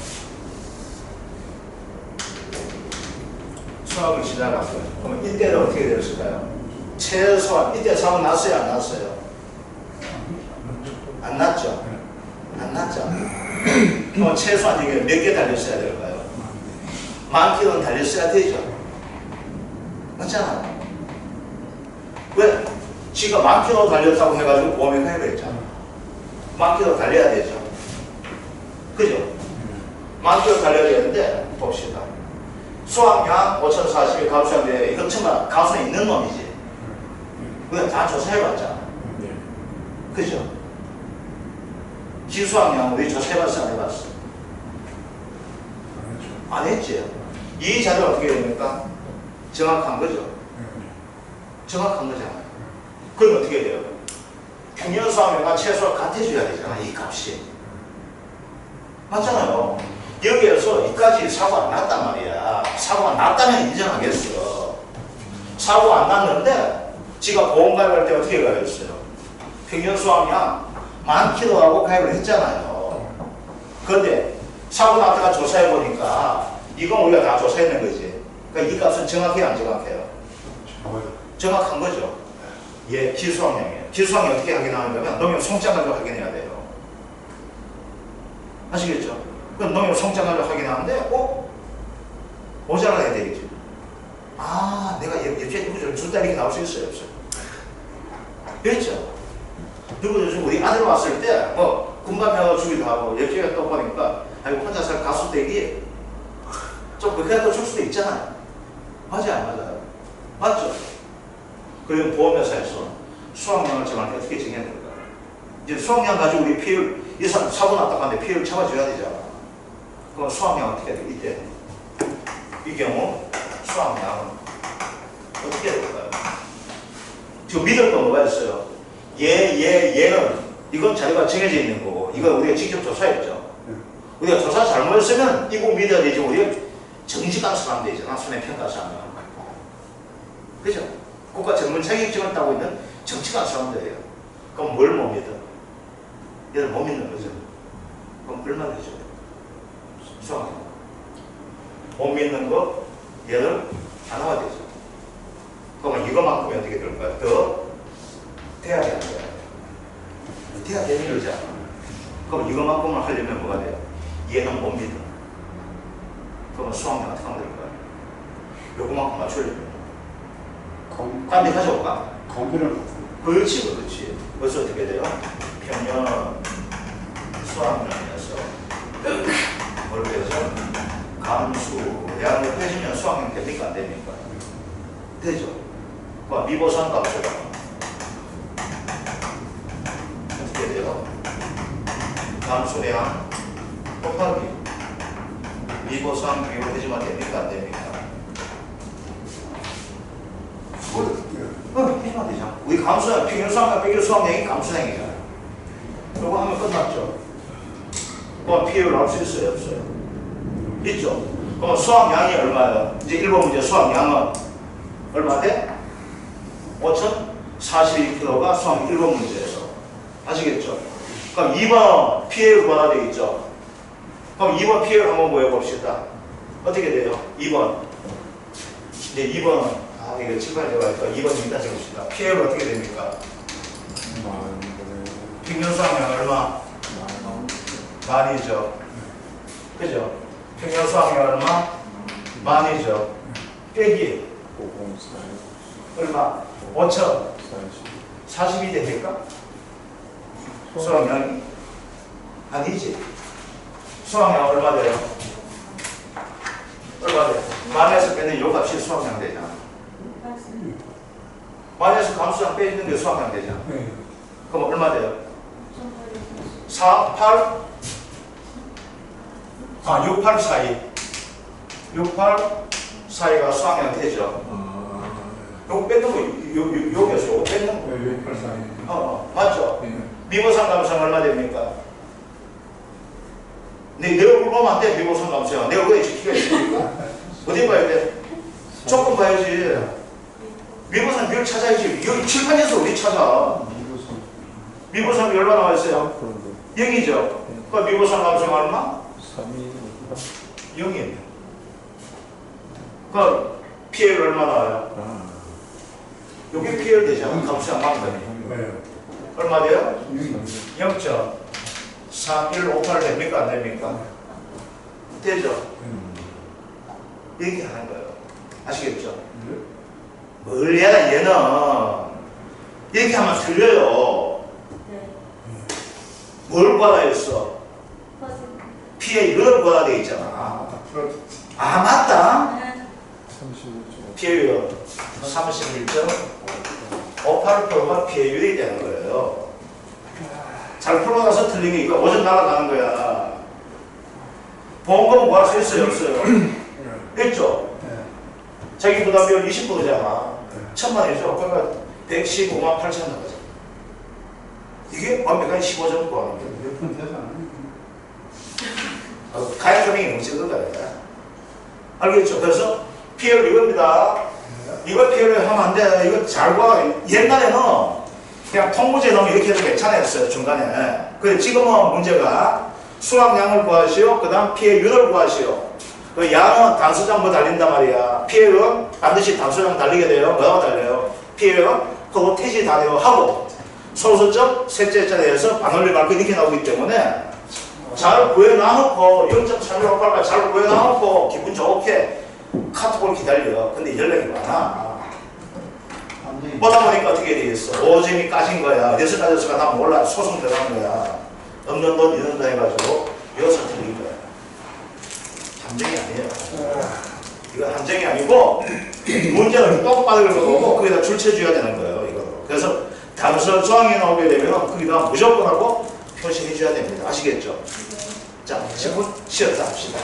수학을 시작하고요. 그러면 이때는 어떻게 되었을까요? 최소한 이때 사고 났어요? 안 났어요? 안 났죠? 안 났죠? 그럼 최소한 이게 몇 개 달렸어야 될까요? 10,000kg는 달렸어야 되죠? 맞잖아요? 왜? 지가 10,000kg 달렸다고 해가지고 보험에 가입을 했잖아. 10,000kg 달려야 되죠? 그죠? 10,000kg 달려야 되는데, 봅시다. 수학량 5040이 감수한데 이건 정말 가수에 있는 놈이지. 그냥 다 조사해봤잖아. 그죠? 기수학량 우리 조사해봤어 안 해봤어? 안 했지. 이 자료가 어떻게 됩니까? 정확한 거죠. 정확한 거잖아요. 그럼 어떻게 돼요? 평년 수학량과 최소가 같아져야 되잖아. 이 값이. 맞잖아요. 여기에서 이까지 사고 안 났단 말이야. 사고가 났다면 인정하겠어. 사고 안 났는데 지가 보험 가입할 때 어떻게 가입했어요? 평년 수학량 10,000kg하고 가입을 했잖아요. 그런데 사고 났다가 조사해보니까 이건 우리가 다 조사했는 거지. 그러니까 이 값은 정확해요 안 정확해요? 정확한 거죠. 예, 기수학량이에요. 기수학량 어떻게 확인하냐면 농협 송장 가지고 확인해야 돼요. 아시겠죠? 그럼 농협 송장 가지고 확인하는데 모자라야 되겠지. 아, 내가 옆에 누구 준다 이렇게 나올 수 있어요? 없어요? 그렇죠? 누구 우리 아들 왔을 때 군밤해가 주기도 하고 옆집에 또 보니까 아이고 혼자 살 가수 댁이 좀 그렇게 또 줄 수도 있잖아요. 맞아요 안 맞아요? 맞죠? 그리고 보험회사에서 수학량을 정확히 어떻게 정해야 될까? 이제 수학량 가지고 우리 피해율 이 사람 사고 났다 하는데 피해율 잡아줘야 되잖아. 그럼 수학량 어떻게 해야 돼? 이때 이 경우 수학량은 어떻게 해야 될까요? 지금 믿을 거 뭐가 있어요? 얘는 이건 자료가 정해져 있는 거고, 이거 우리가 직접 조사했죠. 우리가 조사 잘못했으면 이거 믿어야 되지. 우리가 정직감수 하면 되잖아. 손해평가수 하면. 그죠? 국가 전문 자격증을 따고 있는 정치관 사람들이에요. 그럼 뭘 못 믿어? 얘를 못 믿는 거죠. 그럼 얼마 되죠? 수학이. 못 믿는 거, 얘를 하나가 되죠. 그러면 이거만큼이 어떻게 될까요? 더 돼야 돼야 돼요. 돼야 되는 거잖아. 그럼 이거만큼을 하려면 뭐가 돼요? 얘는 못 믿어. 그러면 수학량 어떻게 하면 될까요? 요거만큼 맞추려면. 딴 데 가져올까? 검비를 그렇지, 그렇지. 그래서 어떻게 돼요? 평면 수학량에서 뭘 빼죠? 감수량을 빼주면 수학량 됩니까? 안 됩니까? 되죠. 미보산 값수가 어떻게 돼요? 감수량 곱하기 미보산 비율 해주면 됩니까? 안 됩니까? 해주면 되잖아. 우리 감수량, 평균수학량 빼기 수학량이 감수량이잖아. 이거 하면 끝났죠. 그럼 비율 나올 수 있어요? 없어요? 있죠? 그럼 수학량이 얼마예요? 이제 1번 문제 수학량은 얼마 돼? 5,042kg가 수학 1번 문제에서. 아시겠죠? 그럼 2번 피해율 받아야 되겠죠? 그럼 2번 피해율 한번 보여봅시다. 어떻게 돼요? 2번. 이제 2번. 이거 칠판에 들어가니까 2번 일단 적읍시다. 피해율 어떻게 됩니까? 평균 수학량 얼마? 만이죠. 그죠? 평균 수학량 얼마? 만이죠. 빼기 얼마? 5,042 됩니까? 수학량이? 아니지. 수학량 얼마 돼요? 얼마 돼요? 만에서 빼는 요 값이 수학량 되잖아. 만에서 감수량 빼주는 게 수학량 되잖아. 그럼 얼마 돼요? 4, 8? 6, 8 사이. 6, 8 사이가 수학량 되죠. 요거 뺏는 거, 여기에서 요거 뺏는 거. 맞죠? 미보상 감수량 얼마 됩니까? 내 얼굴 보면 안 돼, 미보상 감수량. 내 얼굴에 지키가 있으니까. 어디 봐야 돼? 조금 봐야지. 미보상 비율 찾아야지. 여기 칠판에서 우리 찾아. 미보상 비율 얼마 나와 있어요? 0이죠. 그 미보상 감수량 얼마? 0이에요. 그 피해율 얼마 나와요? 여기 피해율 되잖아. 감수량 만큼이. 얼마 돼요? 0.3158 됩니까? 안 됩니까? 되죠? 얘기하는 거예요. 아시겠죠? 뭘 해야 얘는 얘기하면 틀려요. 뭘 받아야 했어? 피해율을 받아야 돼 있잖아. 아 맞다. 피해율 31.58%가 피해율이 되는 거예요. 잘 풀어놔서 틀린 게 이거 오전 날아가는 거야. 보험금은 구할 수 있어요? 없어요? 있죠? 자기 부담비율 20%잖아. 1,000만이죠? 그러니까 115만 8천 나가죠. 이게 완벽한 15점 구하는 거예요. 몇푼 되잖아. 가액금액이 너무 적은 거야. 알겠죠? 그래서 피해율 이겁니다. 이거 피해율 하면 안 돼. 이거 잘 봐. 옛날에는 그냥 통문제 넣으면 이렇게 해도 괜찮았어요. 중간에. 근데 지금은 문제가 수학량을 구하시오. 그 다음 피해율을 구하시오. 그 양은 단수장 뭐 달린단 말이야. 피해율은 반드시 단수장 달리게 돼요. 뭐가 달려요? 피해율은 허고태시 달려요. 하고 소수점 셋째 자리에서 반올림 말고 이렇게 나오기 때문에 잘 구해놔놓고 0.3158까지 잘 구해놔놓고 기분 좋게 카톡을 기다려. 근데 연락이 많아. 보다 보니까 어떻게 되겠어? 5점이 까진 거야. 어디서 까졌을까 나 몰라. 소송 들어간 거야. 없는 돈 있는 돈 해가지고 여기서 틀린 거야. 함정이 아니에요. 이거 함정이 아니고 문제를 똑바로 읽어보고 거기다 줄쳐줘야 되는 거예요. 이거. 그래서 단서 조항이 나오게 되면 거기다 무조건 하고 표시해 줘야 됩니다. 아시겠죠? 자, 10분 쉬었다 합시다.